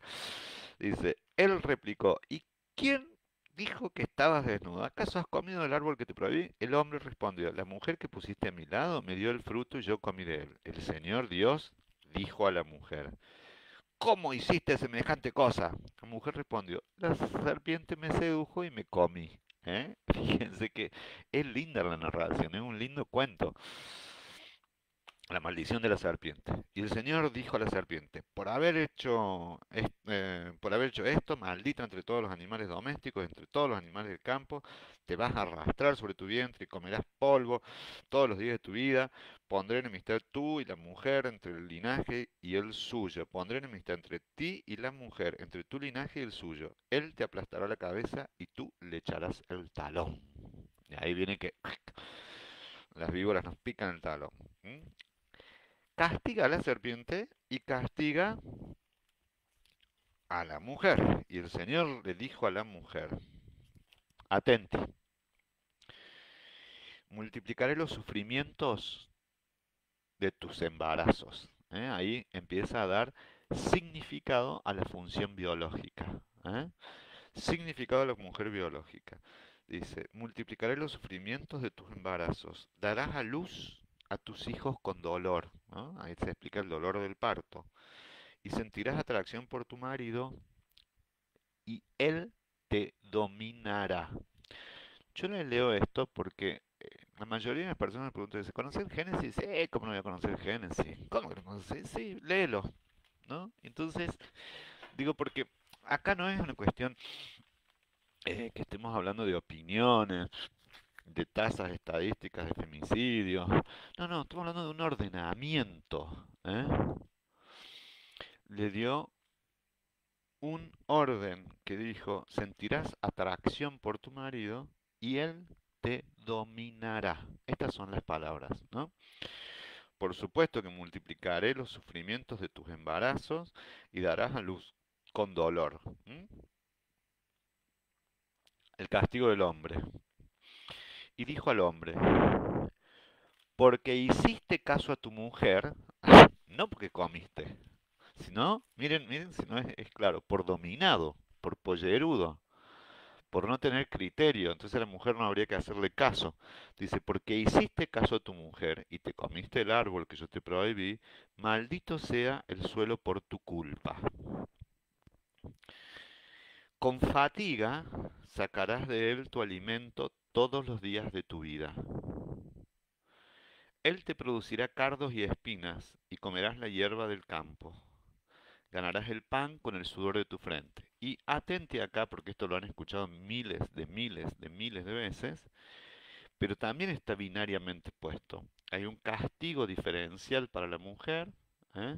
Dice, él replicó, ¿y quién dijo que estabas desnudo? ¿Acaso has comido del árbol que te prohibí? El hombre respondió, la mujer que pusiste a mi lado me dio el fruto y yo comí de él. El Señor Dios dijo a la mujer, ¿cómo hiciste semejante cosa? La mujer respondió, la serpiente me sedujo y me comí. ¿Eh? Fíjense que es linda la narración, es un lindo cuento. La maldición de la serpiente. Y el Señor dijo a la serpiente, por haber hecho esto, maldita entre todos los animales domésticos, entre todos los animales del campo, te vas a arrastrar sobre tu vientre y comerás polvo todos los días de tu vida. Pondré enemistad tú y la mujer entre el linaje y el suyo. Pondré enemistad entre ti y la mujer, entre tu linaje y el suyo. Él te aplastará la cabeza y tú le echarás el talón. Y ahí viene que las víboras nos pican el talón. ¿M? Castiga a la serpiente y castiga a la mujer. Y el Señor le dijo a la mujer, atente, multiplicaré los sufrimientos de tus embarazos. ¿Eh? Ahí empieza a dar significado a la función biológica. ¿Eh? Significado a la mujer biológica. Dice, multiplicaré los sufrimientos de tus embarazos. Darás a luz a tus hijos con dolor. ¿No? Ahí se explica el dolor del parto. Y sentirás atracción por tu marido y él te dominará. Yo le leo esto porque la mayoría de las personas me preguntan, ¿se conoce el Génesis? ¿Cómo no voy a conocer el Génesis? ¿Cómo que no conoces? Sí, léelo, ¿no? Entonces, digo porque acá no es una cuestión que estemos hablando de opiniones, de tasas estadísticas de femicidios. No, no, estamos hablando de un ordenamiento, ¿eh? Le dio un orden que dijo, sentirás atracción por tu marido y él te dominará. Estas son las palabras, ¿no? Por supuesto que multiplicaré los sufrimientos de tus embarazos y darás a luz con dolor. ¿M? El castigo del hombre. Y dijo al hombre, porque hiciste caso a tu mujer, no porque comiste, Si no, miren, miren, si no es claro, por dominado, por pollerudo, por no tener criterio. Entonces a la mujer no habría que hacerle caso. Dice, porque hiciste caso a tu mujer y te comiste el árbol que yo te prohibí, maldito sea el suelo por tu culpa. Con fatiga sacarás de él tu alimento todos los días de tu vida. Él te producirá cardos y espinas, y comerás la hierba del campo. Ganarás el pan con el sudor de tu frente. Y atente acá, porque esto lo han escuchado miles de veces, pero también está binariamente puesto. Hay un castigo diferencial para la mujer, ¿eh?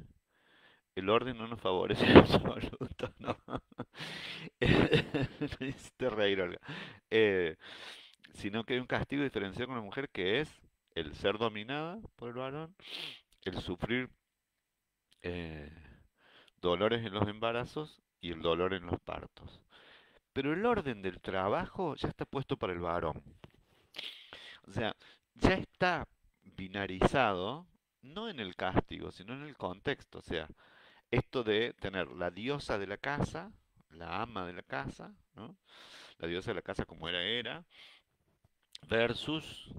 El orden no nos favorece en absoluto, ¿no? Me hiciste reír, Olga. Eh, Sino que hay un castigo diferencial con la mujer que es el ser dominada por el varón, el sufrir eh, dolores en los embarazos y el dolor en los partos. Pero el orden del trabajo ya está puesto para el varón. O sea, ya está binarizado, no en el castigo, sino en el contexto. O sea, esto de tener la diosa de la casa, la ama de la casa, ¿no? La diosa de la casa como era, versus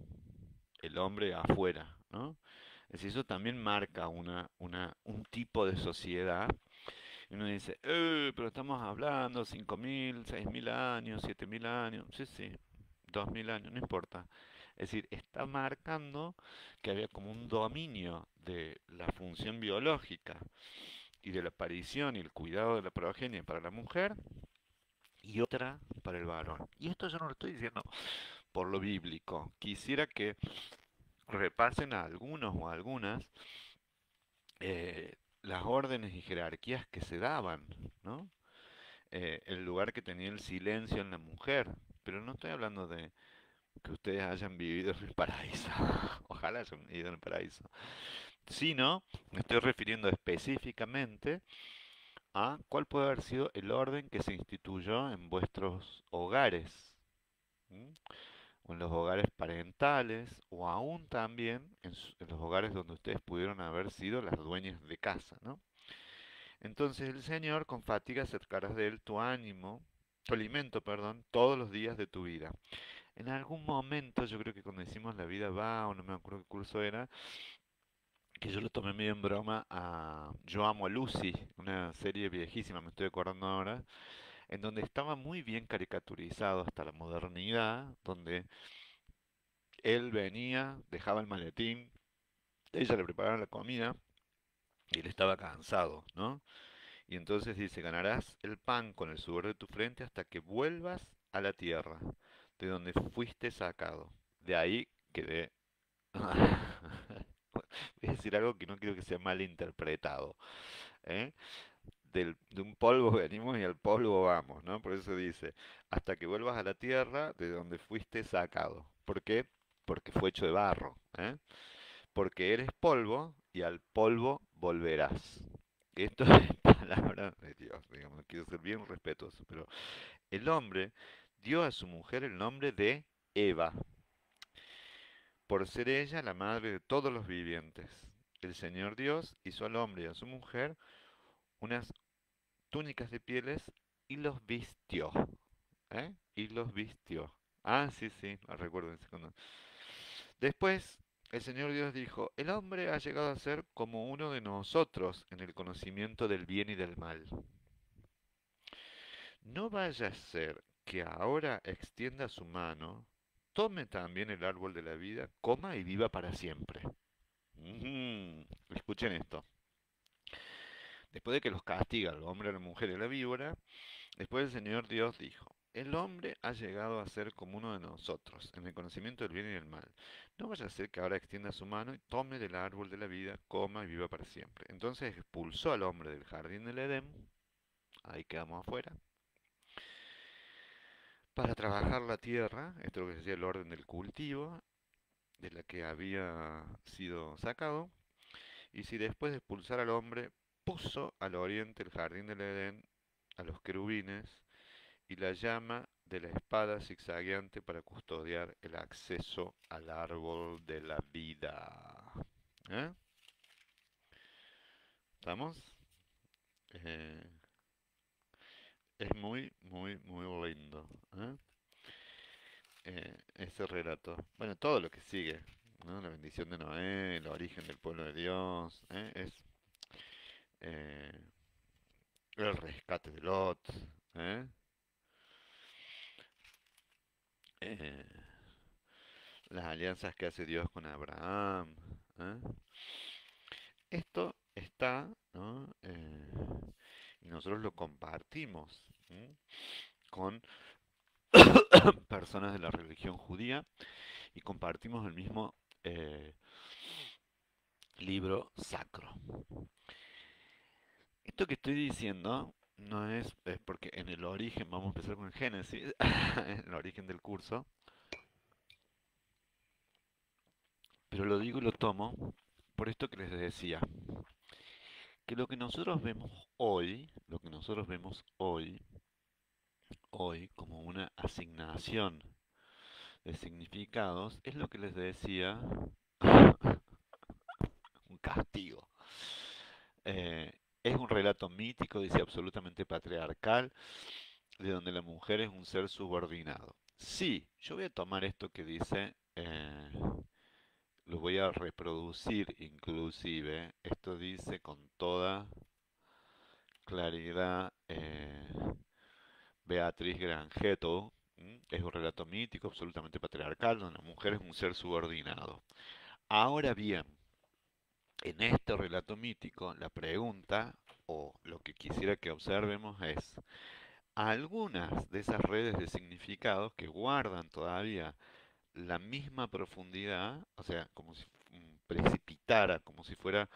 el hombre afuera, ¿no? Es decir, eso también marca un tipo de sociedad. Y uno dice, pero estamos hablando 5.000, 6.000 años, 7.000 años, sí, sí, 2.000 años, no importa. Es decir, está marcando que había como un dominio de la función biológica y de la aparición y el cuidado de la progenie para la mujer y otra para el varón. Y esto yo no lo estoy diciendo por lo bíblico. Quisiera que repasen a algunos o a algunas las órdenes y jerarquías que se daban, ¿no? El lugar que tenía el silencio en la mujer. Pero no estoy hablando de que ustedes hayan vivido en el paraíso. Ojalá hayan vivido en el paraíso. Sino, me estoy refiriendo específicamente a cuál puede haber sido el orden que se instituyó en vuestros hogares. ¿M? O en los hogares parentales, o aún también en los hogares donde ustedes pudieron haber sido las dueñas de casa, ¿no? Entonces el Señor con fatiga acercarás de él tu ánimo, tu alimento, perdón, todos los días de tu vida. En algún momento, yo creo que cuando hicimos La vida va, o no me acuerdo qué curso era, que yo lo tomé medio en broma a Yo amo a Lucy, una serie viejísima, me estoy acordando ahora, en donde estaba muy bien caricaturizado hasta la modernidad, donde él venía, dejaba el maletín, ella le preparaba la comida y él estaba cansado, ¿no? Y entonces dice, ganarás el pan con el sudor de tu frente hasta que vuelvas a la tierra, de donde fuiste sacado. De ahí quedé... Voy a decir algo que no quiero que sea mal interpretado, ¿eh? De un polvo venimos y al polvo vamos, ¿no? Por eso dice, hasta que vuelvas a la tierra de donde fuiste sacado. ¿Por qué? Porque fue hecho de barro, ¿eh? Porque eres polvo y al polvo volverás. Esto es palabra de Dios, digamos, quiero ser bien respetuoso, pero el hombre dio a su mujer el nombre de Eva, por ser ella la madre de todos los vivientes. El Señor Dios hizo al hombre y a su mujer unas túnicas de pieles y los vistió, ¿eh? Y los vistió. Ah, sí, sí, lo recuerdo en segundo. Después, el Señor Dios dijo, el hombre ha llegado a ser como uno de nosotros en el conocimiento del bien y del mal. No vaya a ser que ahora extienda su mano, tome también el árbol de la vida, coma y viva para siempre. Ujú. Escuchen esto. Después de que los castiga al hombre, a la mujer y a la víbora, después el Señor Dios dijo, el hombre ha llegado a ser como uno de nosotros, en el conocimiento del bien y del mal. No vaya a ser que ahora extienda su mano y tome del árbol de la vida, coma y viva para siempre. Entonces expulsó al hombre del jardín del Edén, ahí quedamos afuera, para trabajar la tierra, esto es lo que se decía el orden del cultivo, de la que había sido sacado, y si después de expulsar al hombre, puso al oriente el jardín del Edén, a los querubines, y la llama de la espada zigzagueante para custodiar el acceso al árbol de la vida. ¿Eh? ¿Estamos? Eh, es muy, muy, muy lindo. ¿Eh? Ese relato. Bueno, todo lo que sigue, ¿no? La bendición de Noé, el origen del pueblo de Dios, es eh, el rescate de Lot, ¿eh? Eh, las alianzas que hace Dios con Abraham. ¿Eh? Esto está, ¿no? Y nosotros lo compartimos, ¿m? Con personas de la religión judía y compartimos el mismo eh, libro sacro. Esto que estoy diciendo no es porque en el origen, vamos a empezar con el Génesis, en el origen del curso, pero lo digo y lo tomo por esto que les decía, que lo que nosotros vemos hoy, lo que nosotros vemos hoy como una asignación de significados, es lo que les decía, un castigo. Es un relato mítico, dice absolutamente patriarcal, de donde la mujer es un ser subordinado. Sí, yo voy a tomar esto que dice, lo voy a reproducir inclusive, esto dice con toda claridad Beatriz Grangetto, es un relato mítico, absolutamente patriarcal, donde la mujer es un ser subordinado. Ahora bien, en este relato mítico, la pregunta, o lo que quisiera que observemos es, algunas de esas redes de significados que guardan todavía la misma profundidad, o sea, como si precipitara, como si fuera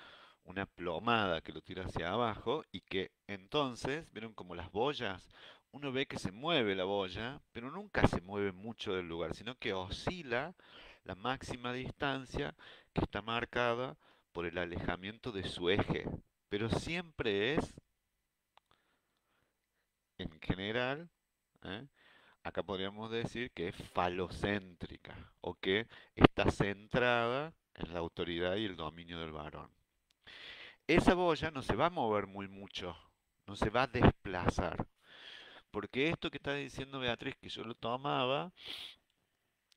una plomada que lo tira hacia abajo y que entonces, vieron como las boyas, uno ve que se mueve la boya, pero nunca se mueve mucho del lugar, sino que oscila la máxima distancia que está marcada por el alejamiento de su eje, pero siempre es, en general, ¿eh? Acá podríamos decir que es falocéntrica o que está centrada en la autoridad y el dominio del varón. Esa boya no se va a mover muy mucho, no se va a desplazar, porque esto que está diciendo Beatriz, que yo lo tomaba,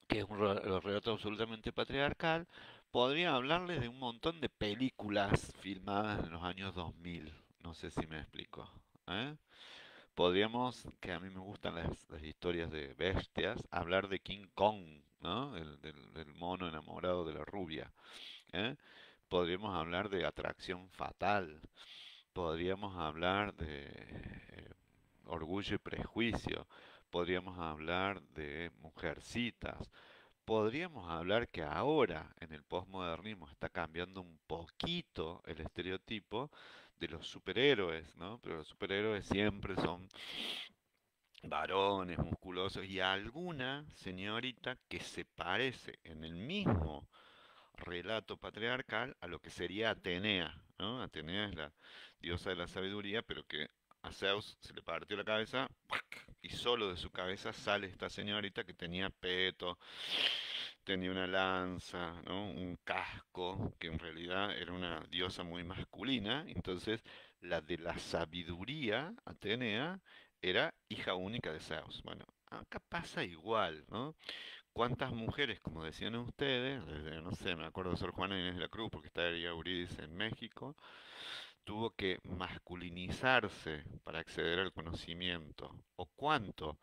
que es un relato absolutamente patriarcal, podría hablarles de un montón de películas filmadas en los años 2000. No sé si me explico. ¿Eh? Podríamos, que a mí me gustan las historias de bestias, hablar de King Kong, ¿no? Del mono enamorado de la rubia. ¿Eh? Podríamos hablar de Atracción Fatal. Podríamos hablar de Orgullo y Prejuicio. Podríamos hablar de Mujercitas. Podríamos hablar que ahora en el posmodernismo está cambiando un poquito el estereotipo de los superhéroes, ¿no? Pero los superhéroes siempre son varones musculosos y alguna señorita que se parece en el mismo relato patriarcal a lo que sería Atenea, ¿no? Atenea es la diosa de la sabiduría, pero que a Zeus se le partió la cabeza y solo de su cabeza sale esta señorita que tenía peto, tenía una lanza, ¿no? Un casco, que en realidad era una diosa muy masculina. Entonces, la de la sabiduría, Atenea, era hija única de Zeus. Bueno, acá pasa igual, ¿no? ¿Cuántas mujeres, como decían ustedes, desde, no sé, me acuerdo de Sor Juana Inés de la Cruz, porque está Eurídice en México, tuvo que masculinizarse para acceder al conocimiento? ¿O cuánto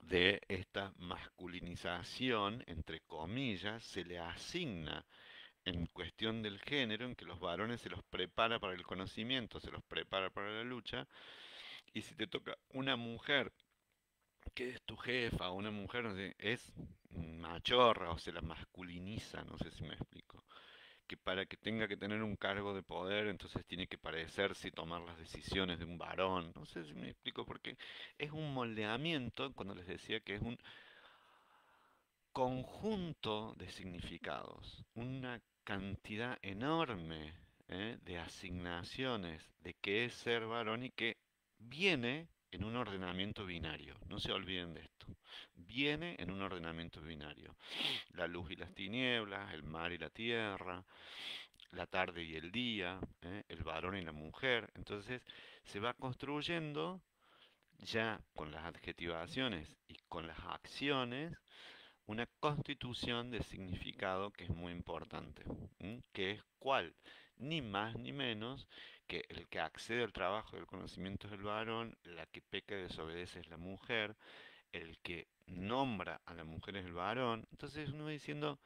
de esta masculinización, entre comillas, se le asigna en cuestión del género, en que los varones se los prepara para el conocimiento, se los prepara para la lucha, y si te toca una mujer que es tu jefa o una mujer, no sé, es machorra o se la masculiniza, no sé si me explico. Que para que tenga que tener un cargo de poder, entonces tiene que parecerse y tomar las decisiones de un varón. No sé si me explico, porque es un moldeamiento, cuando les decía que es un conjunto de significados, una cantidad enorme de asignaciones de qué es ser varón y que viene en un ordenamiento binario. No se olviden de esto. Viene en un ordenamiento binario. La luz y las tinieblas, el mar y la tierra, la tarde y el día, el varón y la mujer. Entonces se va construyendo ya con las adjetivaciones y con las acciones una constitución de significado que es muy importante, que es cuál, ni más ni menos que el que accede al trabajo del conocimiento es el varón, la que peca y desobedece es la mujer, el que nombra a la mujer es el varón. Entonces uno va diciendo,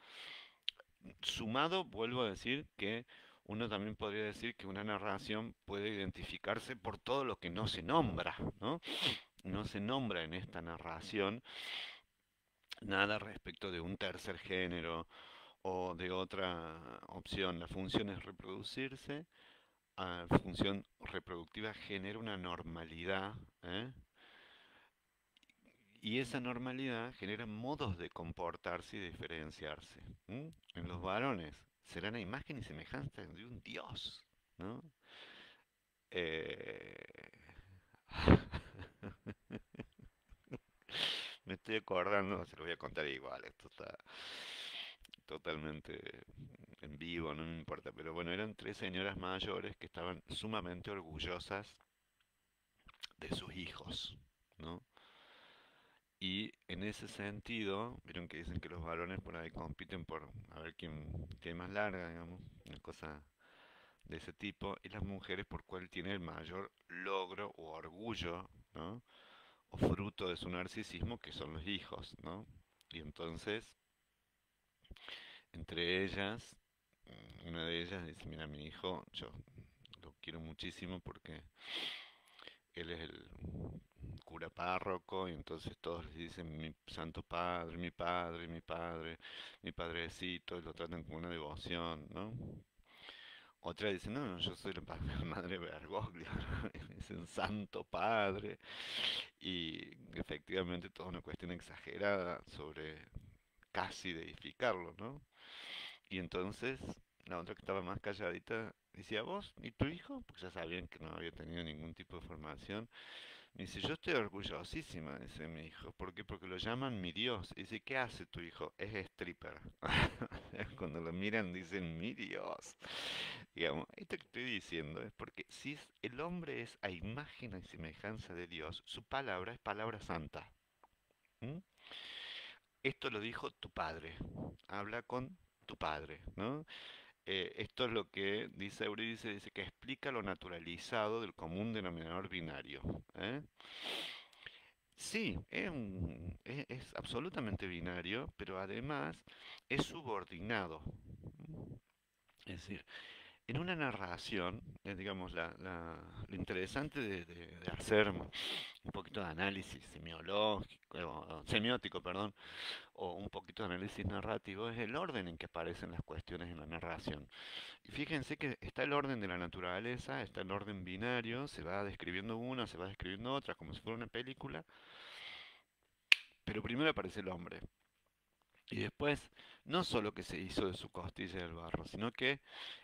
sumado, vuelvo a decir que uno también podría decir que una narración puede identificarse por todo lo que no se nombra, ¿no? No se nombra en esta narración nada respecto de un tercer género o de otra opción. La función es reproducirse, la función reproductiva genera una normalidad, ¿eh? Y esa normalidad genera modos de comportarse y diferenciarse. En los varones serán a imagen y semejanza de un dios, ¿no? Eh, Me estoy acordando, se lo voy a contar igual, esto está totalmente en vivo, no me importa, pero bueno, eran tres señoras mayores que estaban sumamente orgullosas de sus hijos, ¿no? Y en ese sentido, vieron que dicen que los varones por ahí compiten por a ver quién es más larga, digamos, una cosa de ese tipo, y las mujeres por cuál tiene el mayor logro o orgullo, ¿no? O fruto de su narcisismo, que son los hijos, ¿no? Y entonces, entre ellas, una de ellas dice, mira, mi hijo, yo lo quiero muchísimo porque él es el cura párroco y entonces todos le dicen mi santo padre, mi padre, mi padre, mi padrecito, y lo tratan con una devoción, ¿no? Otra dice, no, no, yo soy la madre Bergoglio, ¿no? Y dicen santo padre, y efectivamente toda una cuestión exagerada sobre casi deificarlo, ¿no? Y entonces la otra que estaba más calladita decía, ¿vos y tu hijo? Porque ya sabían que no había tenido ningún tipo de formación. Me dice, yo estoy orgullosísima, dice mi hijo. ¿Por qué? Porque lo llaman mi Dios. Y dice, ¿qué hace tu hijo? Es stripper. Cuando lo miran dicen, mi Dios. Digamos, esto que estoy diciendo es porque si el hombre es a imagen y semejanza de Dios, su palabra es palabra santa. ¿Mm? Esto lo dijo tu padre. Habla con tu padre, ¿no? Esto es lo que dice Eurídice, dice que explica lo naturalizado del común denominador binario. ¿Eh? Sí, es absolutamente binario, pero además es subordinado. Es decir, en una narración, digamos, lo interesante de hacer un poquito de análisis semiológico, o semiótico, perdón, o un poquito de análisis narrativo, es el orden en que aparecen las cuestiones en la narración. Y fíjense que está el orden de la naturaleza, está el orden binario, se va describiendo una, se va describiendo otra, como si fuera una película, pero primero aparece el hombre. Y después, no solo que se hizo de su costilla del barro, sino que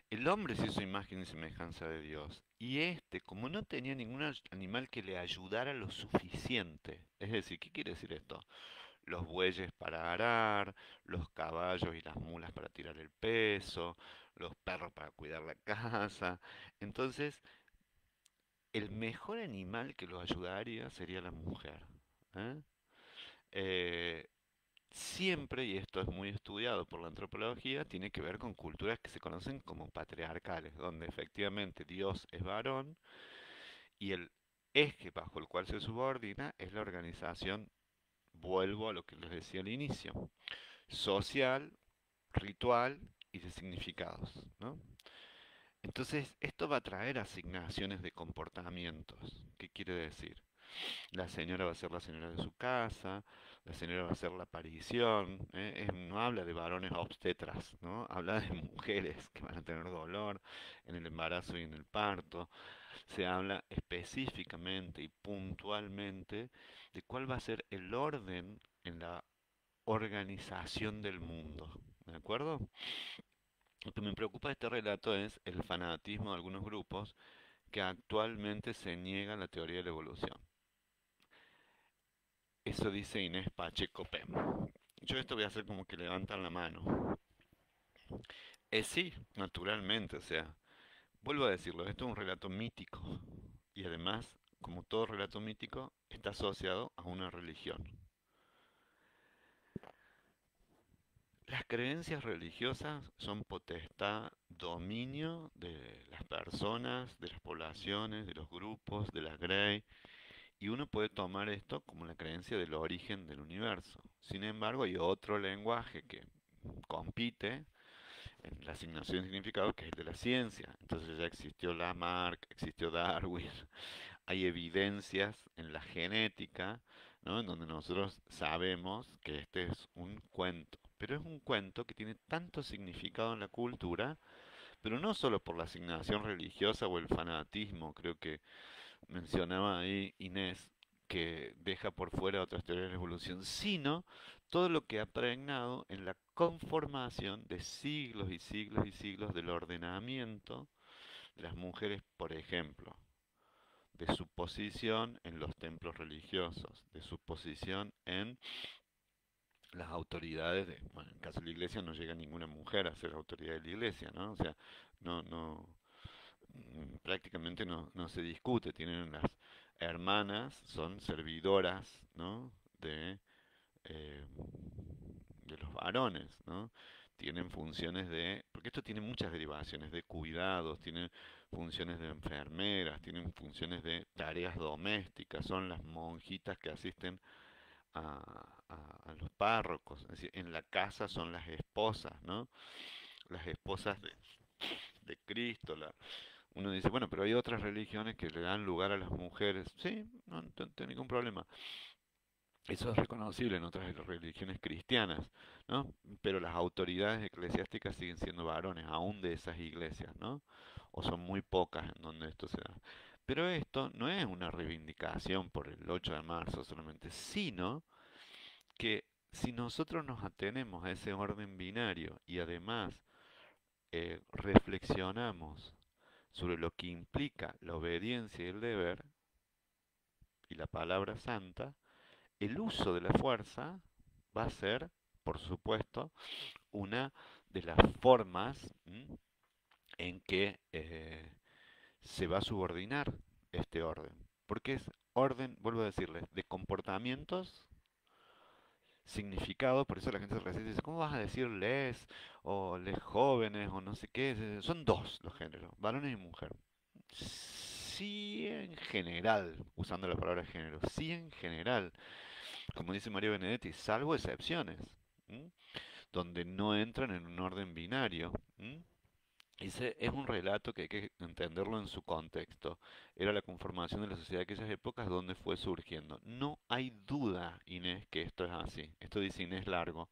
el hombre se hizo imagen y semejanza de Dios. Y este, como no tenía ningún animal que le ayudara lo suficiente, es decir, ¿qué quiere decir esto? Los bueyes para arar, los caballos y las mulas para tirar el peso, los perros para cuidar la casa. Entonces, el mejor animal que lo ayudaría sería la mujer. ¿Eh? Eh, Siempre, y esto es muy estudiado por la antropología, tiene que ver con culturas que se conocen como patriarcales, donde efectivamente Dios es varón y el eje bajo el cual se subordina es la organización, vuelvo a lo que les decía al inicio, social, ritual y de significados, ¿no? Entonces, esto va a traer asignaciones de comportamientos. ¿Qué quiere decir? La señora va a ser la señora de su casa, la señora va a ser la aparición, ¿eh? No habla de varones obstetras, ¿no? Habla de mujeres que van a tener dolor en el embarazo y en el parto. Se habla específicamente y puntualmente de cuál va a ser el orden en la organización del mundo. ¿De acuerdo? Lo que me preocupa de este relato es el fanatismo de algunos grupos que actualmente se niegan a la teoría de la evolución. Eso dice Inés Pacheco Pem. Yo esto voy a hacer como que levantan la mano. Sí, naturalmente, o sea, vuelvo a decirlo, esto es un relato mítico y además, como todo relato mítico, está asociado a una religión. Las creencias religiosas son potestad, dominio de las personas, de las poblaciones, de los grupos, de la grey, y uno puede tomar esto como la creencia del origen del universo. Sin embargo, hay otro lenguaje que compite en la asignación de significado, que es el de la ciencia. Entonces ya existió Lamarck, existió Darwin, hay evidencias en la genética, ¿no? En donde nosotros sabemos que este es un cuento. Pero es un cuento que tiene tanto significado en la cultura, pero no solo por la asignación religiosa o el fanatismo, creo que mencionaba ahí Inés, que deja por fuera otras teorías de la evolución, sino todo lo que ha pregnado en la conformación de siglos y siglos y siglos del ordenamiento de las mujeres, por ejemplo, de su posición en los templos religiosos, de su posición en las autoridades de, bueno, en el caso de la iglesia no llega ninguna mujer a ser autoridad de la iglesia, ¿no? O sea, no, prácticamente no se discute, tienen las hermanas, son servidoras, ¿no? Eh, de los varones, ¿no? Tienen funciones de, porque esto tiene muchas derivaciones de cuidados, tiene funciones de enfermeras, tienen funciones de tareas domésticas, son las monjitas que asisten a los párrocos, es decir, en la casa son las esposas, ¿no? Las esposas de Cristo, uno dice, bueno, pero hay otras religiones que le dan lugar a las mujeres. Sí, no tengo ningún problema. Eso es reconocible en otras religiones cristianas, ¿no? Pero las autoridades eclesiásticas siguen siendo varones, aún de esas iglesias, ¿no? O son muy pocas en donde esto se da. Pero esto no es una reivindicación por el 8 de marzo solamente, sino que si nosotros nos atenemos a ese orden binario y además reflexionamos sobre lo que implica la obediencia y el deber y la palabra santa, el uso de la fuerza va a ser, por supuesto, una de las formas en que se va a subordinar este orden. Porque es orden, vuelvo a decirles, de comportamientos, significado, por eso la gente se resiste y dice, ¿cómo vas a decir les o les jóvenes o no sé qué? Son dos los géneros, varones y mujer. Sí, en general, usando la palabra género, sí en general, como dice Mario Benedetti, salvo excepciones, ¿m? Donde no entran en un orden binario. ¿M? Ese es un relato que hay que entenderlo en su contexto. Era la conformación de la sociedad de aquellas épocas donde fue surgiendo. No hay duda, Inés, que esto es así. Esto dice Inés Largo.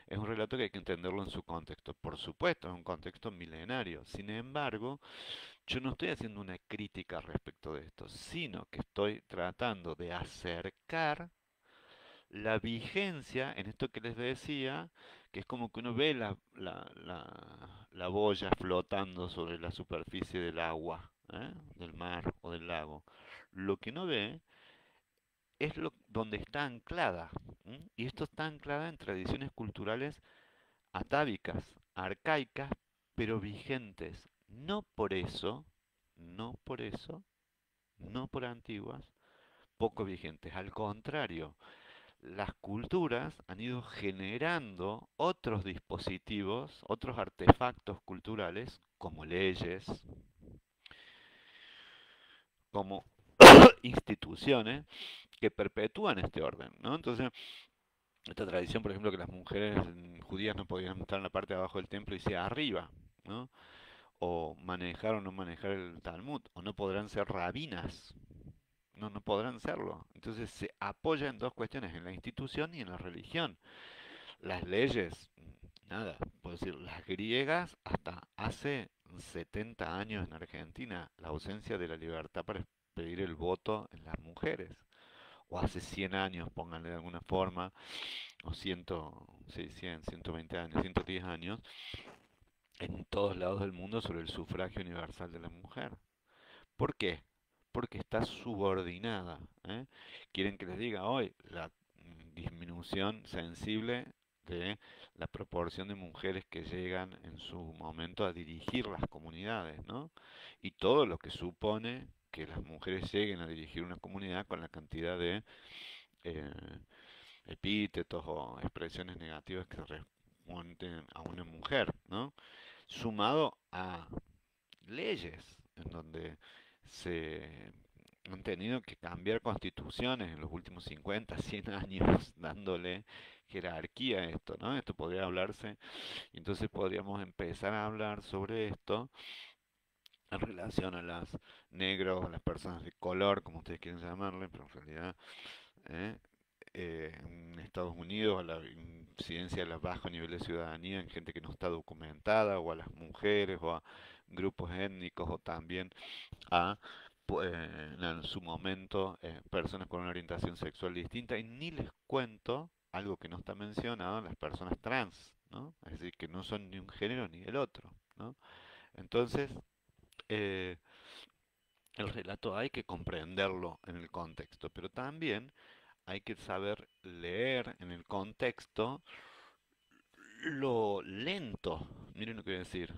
Es un relato que hay que entenderlo en su contexto. Por supuesto, es un contexto milenario. Sin embargo, yo no estoy haciendo una crítica respecto de esto, sino que estoy tratando de acercar la vigencia en esto que les decía, que es como que uno ve la boya flotando sobre la superficie del agua, del mar o del lago. Lo que no ve es donde está anclada. Y esto está anclada en tradiciones culturales atávicas, arcaicas, pero vigentes. No por eso, no por eso, no por antiguas, poco vigentes. Al contrario, las culturas han ido generando otros dispositivos, otros artefactos culturales, como leyes, como instituciones que perpetúan este orden, ¿no? Entonces, esta tradición, por ejemplo, que las mujeres judías no podían estar en la parte de abajo del templo y sea arriba, ¿no? O manejar o no manejar el Talmud, o no podrán ser rabinas, no podrán serlo. Entonces se apoya en dos cuestiones, en la institución y en la religión. Las leyes, nada, puedo decir, las griegas hasta hace 70 años en Argentina, la ausencia de la libertad para pedir el voto en las mujeres. O hace 100 años, pónganle de alguna forma, o 100, sí, 100, 120 años, 110 años, en todos lados del mundo sobre el sufragio universal de la mujer. ¿Por qué? Porque está subordinada. ¿Eh? Quieren que les diga hoy la disminución sensible de la proporción de mujeres que llegan en su momento a dirigir las comunidades, ¿no? Y todo lo que supone que las mujeres lleguen a dirigir una comunidad con la cantidad de eh, epítetos o expresiones negativas que responden a una mujer, ¿no? Sumado a leyes en donde se han tenido que cambiar constituciones en los últimos 50, 100 años, dándole jerarquía a esto, ¿no? Esto podría hablarse, y entonces podríamos empezar a hablar sobre esto en relación a las negros, a las personas de color, como ustedes quieren llamarle, pero en realidad ¿eh? En Estados Unidos, a la incidencia de la bajo nivel de ciudadanía en gente que no está documentada, o a las mujeres, o a grupos étnicos, o también a, en su momento, personas con una orientación sexual distinta, y ni les cuento algo que no está mencionado, las personas trans, ¿no? Es decir, que no son ni un género ni el otro, ¿no? Entonces, eh, el relato hay que comprenderlo en el contexto, pero también hay que saber leer en el contexto lo lento, miren lo que voy a decir,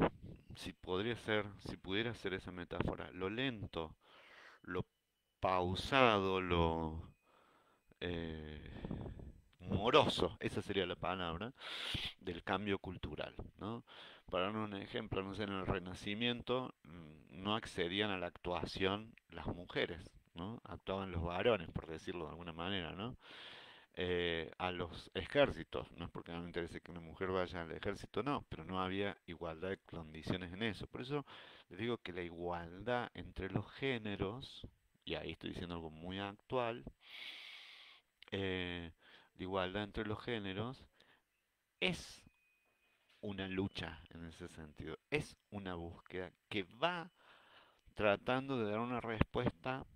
si podría ser, si pudiera ser esa metáfora, lo lento, lo pausado, lo eh, moroso, esa sería la palabra, del cambio cultural, ¿no? Para dar un ejemplo, no sé, en el Renacimiento no accedían a la actuación las mujeres, ¿no? Actuaban los varones, por decirlo de alguna manera, ¿no? A los ejércitos. No es porque no me interese que una mujer vaya al ejército, no, pero no había igualdad de condiciones en eso. Por eso les digo que la igualdad entre los géneros, y ahí estoy diciendo algo muy actual, la igualdad entre los géneros es una lucha en ese sentido, es una búsqueda que va tratando de dar una respuesta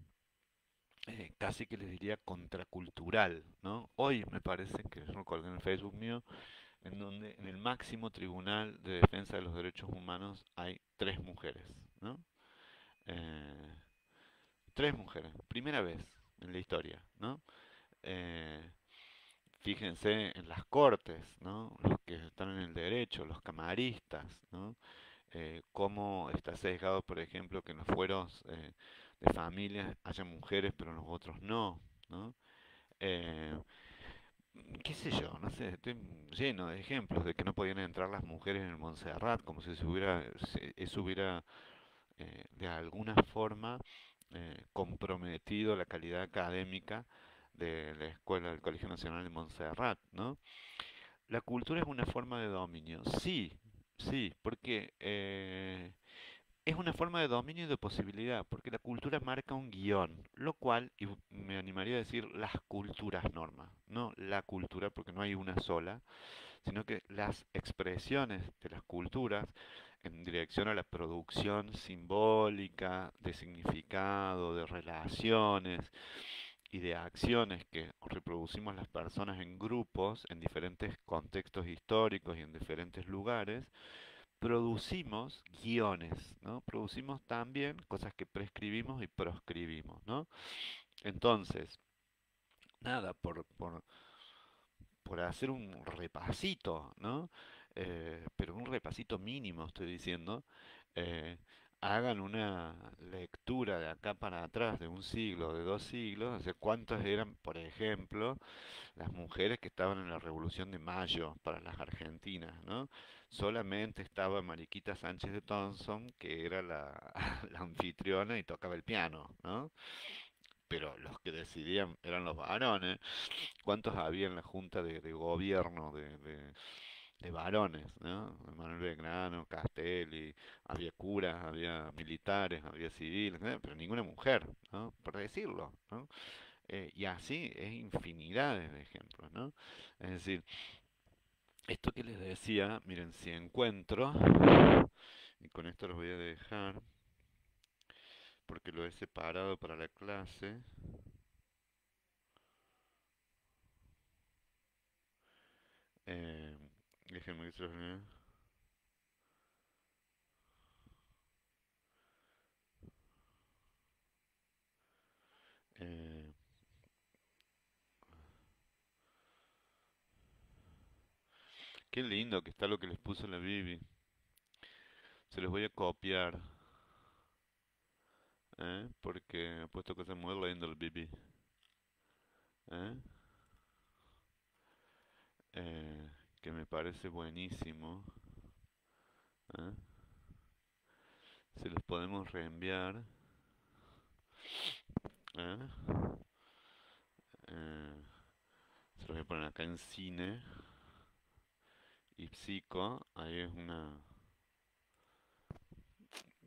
casi que les diría contracultural, ¿no? Hoy me parece que yo lo colgué en el Facebook mío, en donde en el máximo tribunal de defensa de los derechos humanos hay tres mujeres, ¿no? Eh, tres mujeres, primera vez en la historia, ¿no? Eh, Fíjense en las cortes, ¿no? Los que están en el derecho, los camaristas, ¿no? Cómo está sesgado, por ejemplo, que en los fueros de familias haya mujeres, pero en los otros no, ¿no? Eh, qué sé yo, no sé, estoy lleno de ejemplos de que no podían entrar las mujeres en el Montserrat, como si eso hubiera de alguna forma comprometido la calidad académica de la escuela del Colegio Nacional de Montserrat, ¿no? La cultura es una forma de dominio, sí, sí, porque es una forma de dominio y de posibilidad, porque la cultura marca un guión, lo cual, y me animaría a decir las culturas norma, no la cultura, porque no hay una sola, sino que las expresiones de las culturas en dirección a la producción simbólica, de significado, de relaciones y de acciones que reproducimos las personas en grupos, en diferentes contextos históricos y en diferentes lugares, producimos guiones, ¿no? Producimos también cosas que prescribimos y proscribimos, ¿no? Entonces, nada, por hacer un repasito, ¿no? Pero un repasito mínimo, estoy diciendo, eh, hagan una lectura de acá para atrás, de un siglo, de 2 siglos, o sea, cuántas eran, por ejemplo, las mujeres que estaban en la Revolución de Mayo para las argentinas, ¿no? Solamente estaba Mariquita Sánchez de Thompson, que era la, la anfitriona y tocaba el piano, ¿no? Pero los que decidían eran los varones. ¿Cuántos había en la junta de gobierno de varones, ¿no? Manuel Belgrano, Castelli, había curas, había militares, había civiles, ¿no? Pero ninguna mujer, ¿no? Por decirlo, ¿no? Y así es infinidades de ejemplos, ¿no? Es decir, esto que les decía, miren, si encuentro, y con esto los voy a dejar, porque lo he separado para la clase, eh, déjenme que se los lea. Eh, Qué lindo que está lo que les puso la Bibi. Se los voy a copiar, ¿eh? Porque ha puesto cosas muy lindas el Bibi. ¿Eh? Eh, que me parece buenísimo. ¿Eh? Se los podemos reenviar. ¿Eh? Eh, se los voy a poner acá en cine y psico. Ahí es una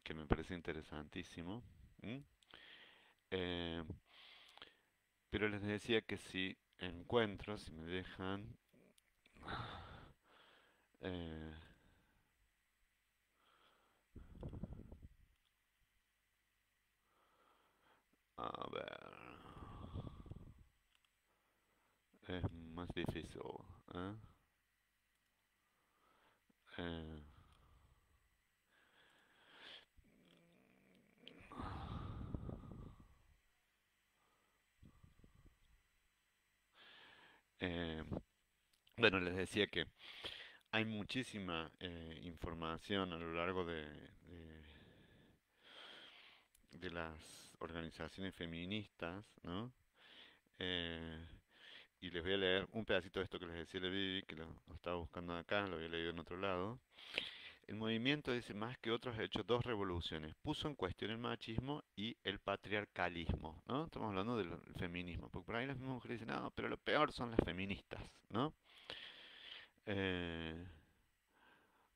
que me parece interesantísimo. ¿Mm? Eh, pero les decía que si encuentro, si me dejan, eh, a ver, es más difícil. ¿Eh? Eh, eh, bueno, les decía que hay muchísima información a lo largo de las organizaciones feministas, ¿no? Eh, y les voy a leer un pedacito de esto que les decía de Vivi, que lo estaba buscando acá, lo había leído en otro lado. El movimiento, dice, más que otros, ha hecho dos revoluciones. Puso en cuestión el machismo y el patriarcalismo, ¿no? Estamos hablando del feminismo, porque por ahí las mismas mujeres dicen, no, pero lo peor son las feministas, ¿no? Eh,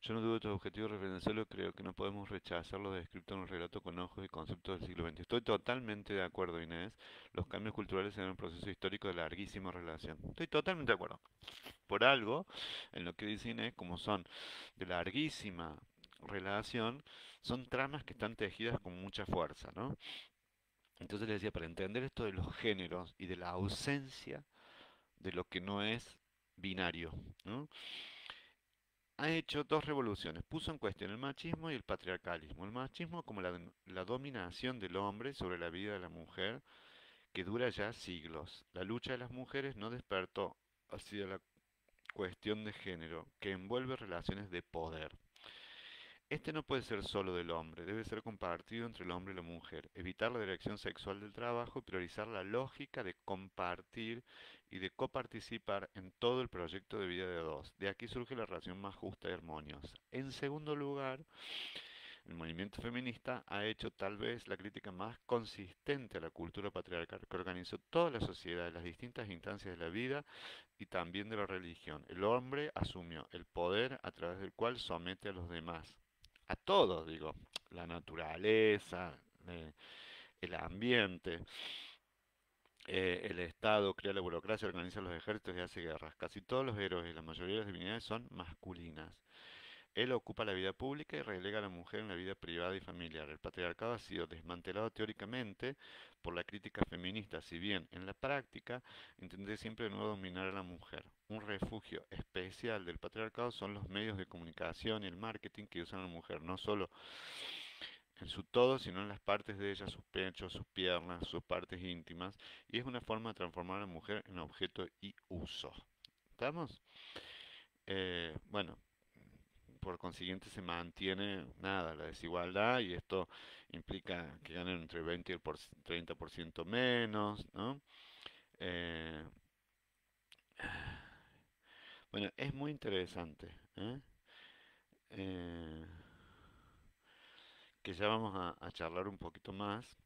yo no dudo de tu objetivo referenciarlo, creo que no podemos rechazar lo descrito en el relato con ojos y conceptos del siglo XX. Estoy totalmente de acuerdo, Inés. Los cambios culturales en un proceso histórico de larguísima relación. Estoy totalmente de acuerdo. Por algo, en lo que dice Inés, como son de larguísima relación, son tramas que están tejidas con mucha fuerza, ¿no? Entonces le decía, para entender esto de los géneros y de la ausencia de lo que no es binario, ¿no? Ha hecho dos revoluciones. Puso en cuestión el machismo y el patriarcalismo. El machismo como la dominación del hombre sobre la vida de la mujer, que dura ya siglos. La lucha de las mujeres no despertó hacia la cuestión de género, que envuelve relaciones de poder. Este no puede ser solo del hombre, debe ser compartido entre el hombre y la mujer. Evitar la dirección sexual del trabajo y priorizar la lógica de compartir y de coparticipar en todo el proyecto de vida de dos. De aquí surge la relación más justa y armoniosa. En segundo lugar, el movimiento feminista ha hecho tal vez la crítica más consistente a la cultura patriarcal que organizó toda la sociedad, las distintas instancias de la vida y también de la religión. El hombre asumió el poder a través del cual somete a los demás. A todos, digo, la naturaleza, el ambiente, el Estado crea la burocracia, organiza los ejércitos y hace guerras. Casi todos los héroes y la mayoría de las divinidades son masculinas. Él ocupa la vida pública y relega a la mujer en la vida privada y familiar. El patriarcado ha sido desmantelado teóricamente por la crítica feminista, si bien en la práctica intenta siempre de nuevo dominar a la mujer. Un refugio especial del patriarcado son los medios de comunicación y el marketing que usan a la mujer, no solo en su todo, sino en las partes de ella, sus pechos, sus piernas, sus partes íntimas, y es una forma de transformar a la mujer en objeto y uso. ¿Estamos? Bueno, por consiguiente se mantiene nada la desigualdad y esto implica que ganen entre 20 y el 30% menos, ¿no? Eh, bueno, es muy interesante, ¿eh? Eh, que ya vamos a charlar un poquito más.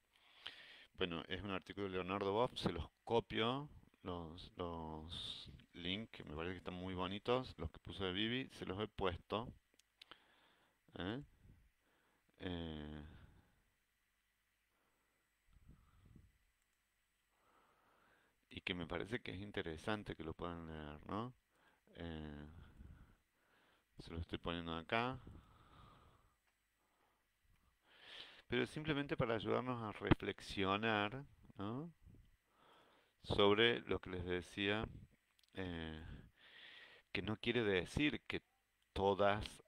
Bueno, es un artículo de Leonardo Boff, se los copio, los links, que me parece que están muy bonitos, los que puso de Vivi, se los he puesto, ¿eh? Eh, y que me parece que es interesante que lo puedan leer, ¿no? Eh, se lo estoy poniendo acá. Pero simplemente para ayudarnos a reflexionar, ¿no? Sobre lo que les decía, eh, que no quiere decir que todas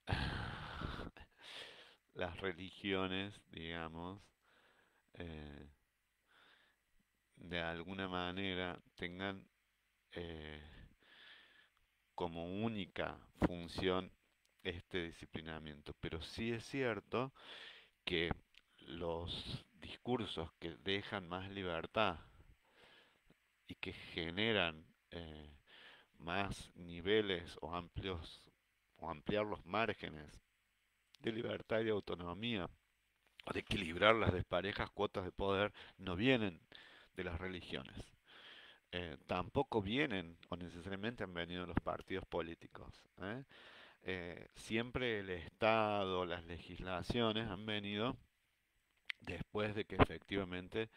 las religiones, digamos, eh, de alguna manera tengan eh, como única función este disciplinamiento, pero sí es cierto que los discursos que dejan más libertad y que generan más niveles o amplios o ampliar los márgenes de libertad y de autonomía, o de equilibrar las desparejas cuotas de poder, no vienen de las religiones. Tampoco vienen o necesariamente han venido de los partidos políticos. Siempre el Estado, las legislaciones han venido después de que efectivamente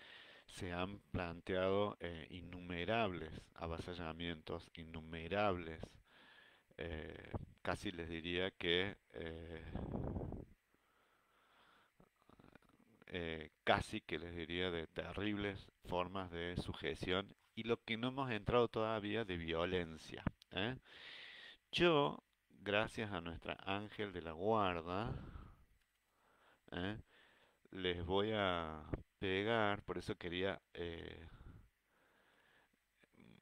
se han planteado innumerables avasallamientos, innumerables, eh, casi les diría que casi que les diría de terribles formas de sujeción y lo que no hemos entrado todavía de violencia. ¿eh? Yo, gracias a nuestra ángel de la guarda, ¿eh? les voy a pegar, por eso quería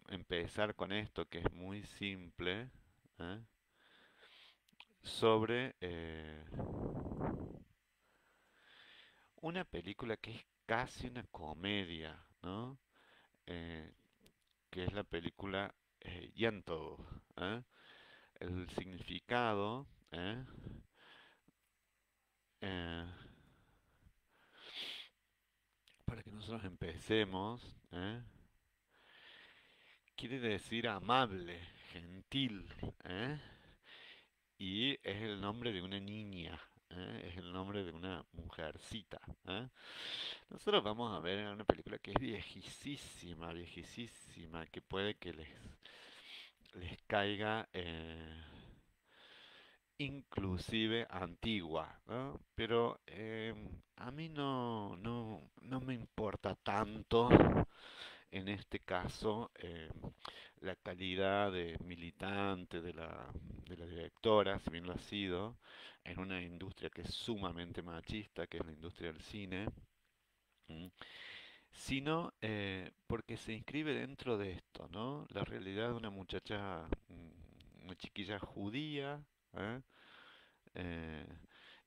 empezar con esto que es muy simple, ¿eh? sobre una película que es casi una comedia, ¿no? Eh, que es la película Yentl, ¿eh? El significado, ¿eh? Eh, para que nosotros empecemos, ¿eh? Quiere decir amable, gentil, ¿eh? Y es el nombre de una niña, es el nombre de una mujercita. Nosotros vamos a ver una película que es viejísima, viejísima, que puede que les caiga inclusive antigua, ¿no? Pero a mí no me importa tanto en este caso la calidad de militante de la directora, si bien lo ha sido, en una industria que es sumamente machista, que es la industria del cine, ¿m? Sino porque se inscribe dentro de esto, ¿no? La realidad de una muchacha, una chiquilla judía, ¿eh? eh,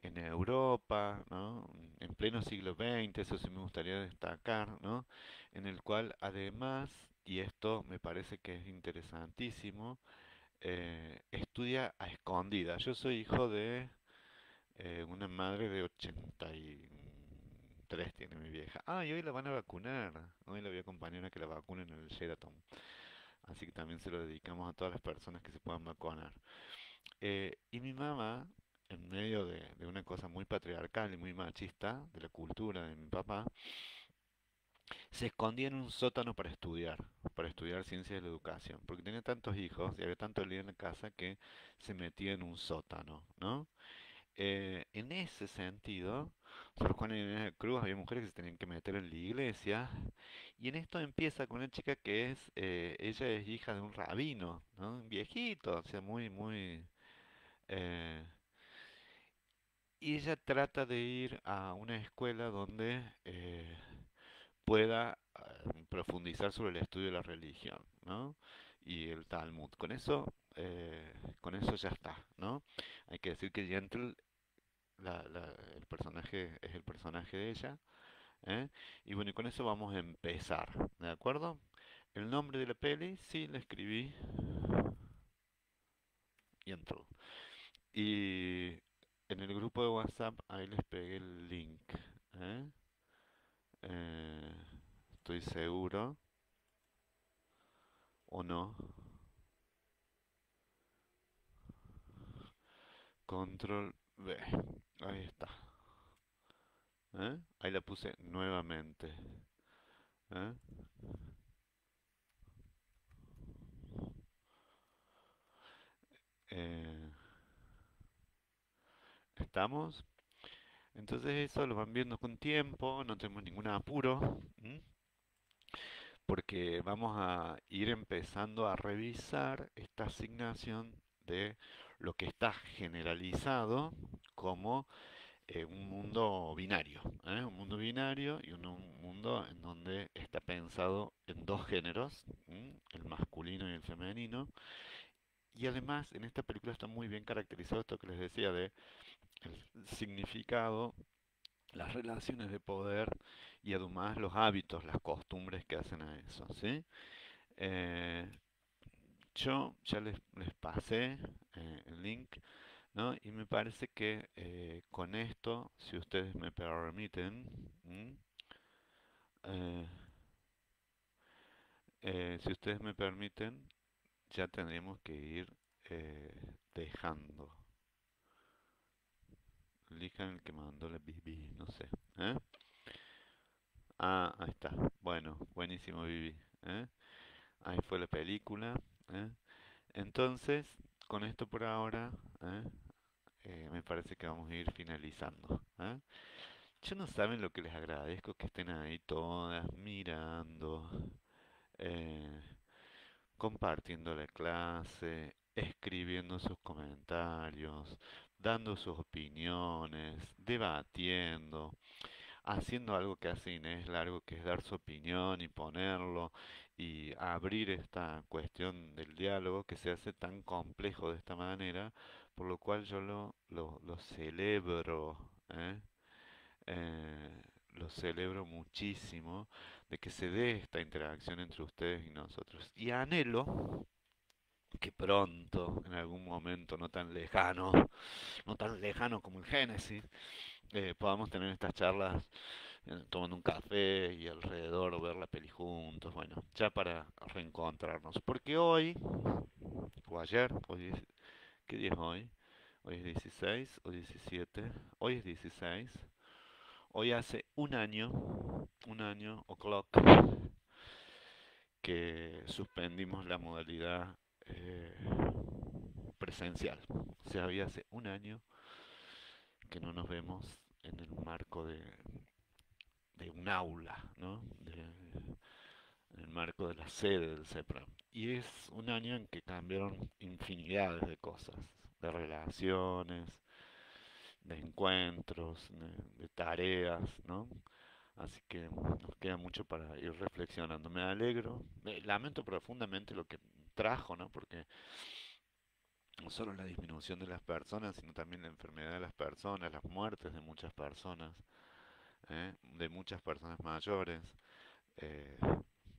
en Europa, ¿no? En pleno siglo XX, eso sí me gustaría destacar, ¿no? En el cual además, y esto me parece que es interesantísimo, estudia a escondidas. Yo soy hijo de una madre de 83 tiene mi vieja. Ah, y hoy la van a vacunar. Hoy la voy a acompañar a que la vacunen en el Sheraton. Así que también se lo dedicamos a todas las personas que se puedan vacunar. Y mi mamá, en medio de una cosa muy patriarcal y muy machista, de la cultura de mi papá, se escondía en un sótano para estudiar ciencias de la educación, porque tenía tantos hijos y había tanto lío en la casa que se metía en un sótano, ¿no? En ese sentido, Sor Juana Inés de Cruz había mujeres que se tenían que meter en la iglesia, y en esto empieza con una chica que ella es hija de un rabino, ¿no? Un viejito, o sea, muy, eh, y ella trata de ir a una escuela donde pueda profundizar sobre el estudio de la religión, ¿no? Y el Talmud. Con eso ya está, ¿no? Hay que decir que Yentl, el personaje es el personaje de ella, ¿eh? Y bueno, y con eso vamos a empezar, ¿de acuerdo? El nombre de la peli, sí, la escribí, Yentl. Y en el grupo de WhatsApp, ahí les pegué el link, ¿eh? Eh, estoy seguro, o no. Control V. Ahí está. ¿Eh? Ahí la puse nuevamente. ¿Eh? Eh, ¿Estamos? Entonces eso lo van viendo con tiempo, no tenemos ningún apuro, ¿m? Porque vamos a ir empezando a revisar esta asignación de lo que está generalizado como un mundo binario, ¿eh? Un mundo binario y un mundo en donde está pensado en dos géneros, el masculino y el femenino, Y además en esta película está muy bien caracterizado esto que les decía de el significado, las relaciones de poder y además los hábitos, las costumbres que hacen a eso, ¿sí? Eh, yo ya les pasé el link, ¿no? Y me parece que con esto, si ustedes me permiten, ¿m? Eh, si ustedes me permiten, ya tendríamos que ir dejando. Elijan el que mandó la Bibi, no sé. ¿Eh? Ah, ahí está. Bueno, buenísimo Bibi. ¿Eh? Ahí fue la película. ¿Eh? Entonces, con esto por ahora, ¿eh? Me parece que vamos a ir finalizando. ¿Eh? Yo no saben lo que les agradezco que estén ahí todas mirando, eh, compartiendo la clase, escribiendo sus comentarios, dando sus opiniones, debatiendo, haciendo algo que hace Inés Largo, que es dar su opinión y ponerlo y abrir esta cuestión del diálogo que se hace tan complejo de esta manera, por lo cual yo lo celebro, ¿eh? Eh, lo celebro muchísimo de que se dé esta interacción entre ustedes y nosotros. Y anhelo que pronto, en algún momento no tan lejano como el Génesis, podamos tener estas charlas tomando un café y alrededor ver la peli juntos, bueno, ya para reencontrarnos. Porque hoy, o ayer, ¿qué día es hoy? Hoy es 16 o 17, hoy es 16, hoy hace un año o'clock, que suspendimos la modalidad presencial. O sea, había hace un año que no nos vemos en el marco de un aula, ¿no? En el marco de la sede del CEPRAM. Y es un año en que cambiaron infinidades de cosas, de relaciones, de encuentros, de tareas, ¿no? Así que nos queda mucho para ir reflexionando. Me alegro, lamento profundamente lo que trajo, ¿no? Porque no solo la disminución de las personas, sino también la enfermedad de las personas, las muertes de muchas personas, de muchas personas mayores, eh,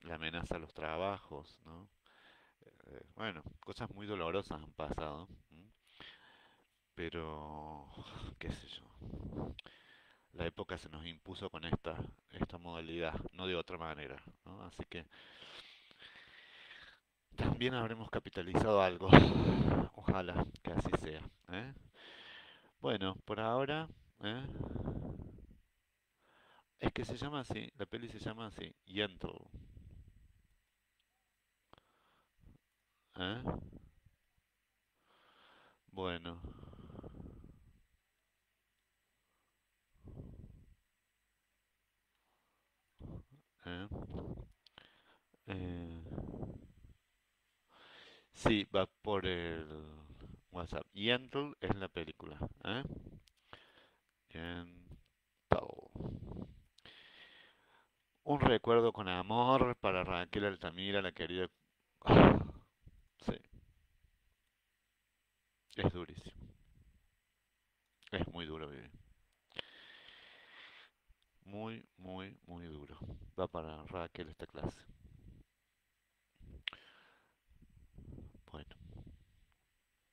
la amenaza a los trabajos, ¿no? Bueno, cosas muy dolorosas han pasado, ¿m? Pero, qué sé yo, la época se nos impuso con esta modalidad, no de otra manera, ¿no? Así que también habremos capitalizado algo, ojalá que así sea, ¿eh? Bueno, por ahora, ¿eh? Es que se llama así, la peli se llama así, Yentl, ¿eh? Bueno, ¿eh? Eh, sí, va por el WhatsApp. Yentl es la película, ¿eh? Yentl. Un recuerdo con amor para Raquel Altamira, la querida. Ah, sí, es durísimo. Es muy duro vivir. Muy, muy, muy duro. Va para Raquel esta clase. Bueno,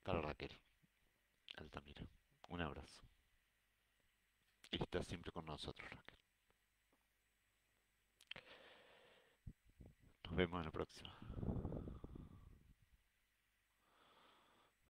para Raquel Altamira. Un abrazo. Y está siempre con nosotros, Raquel. Nos vemos en la próxima.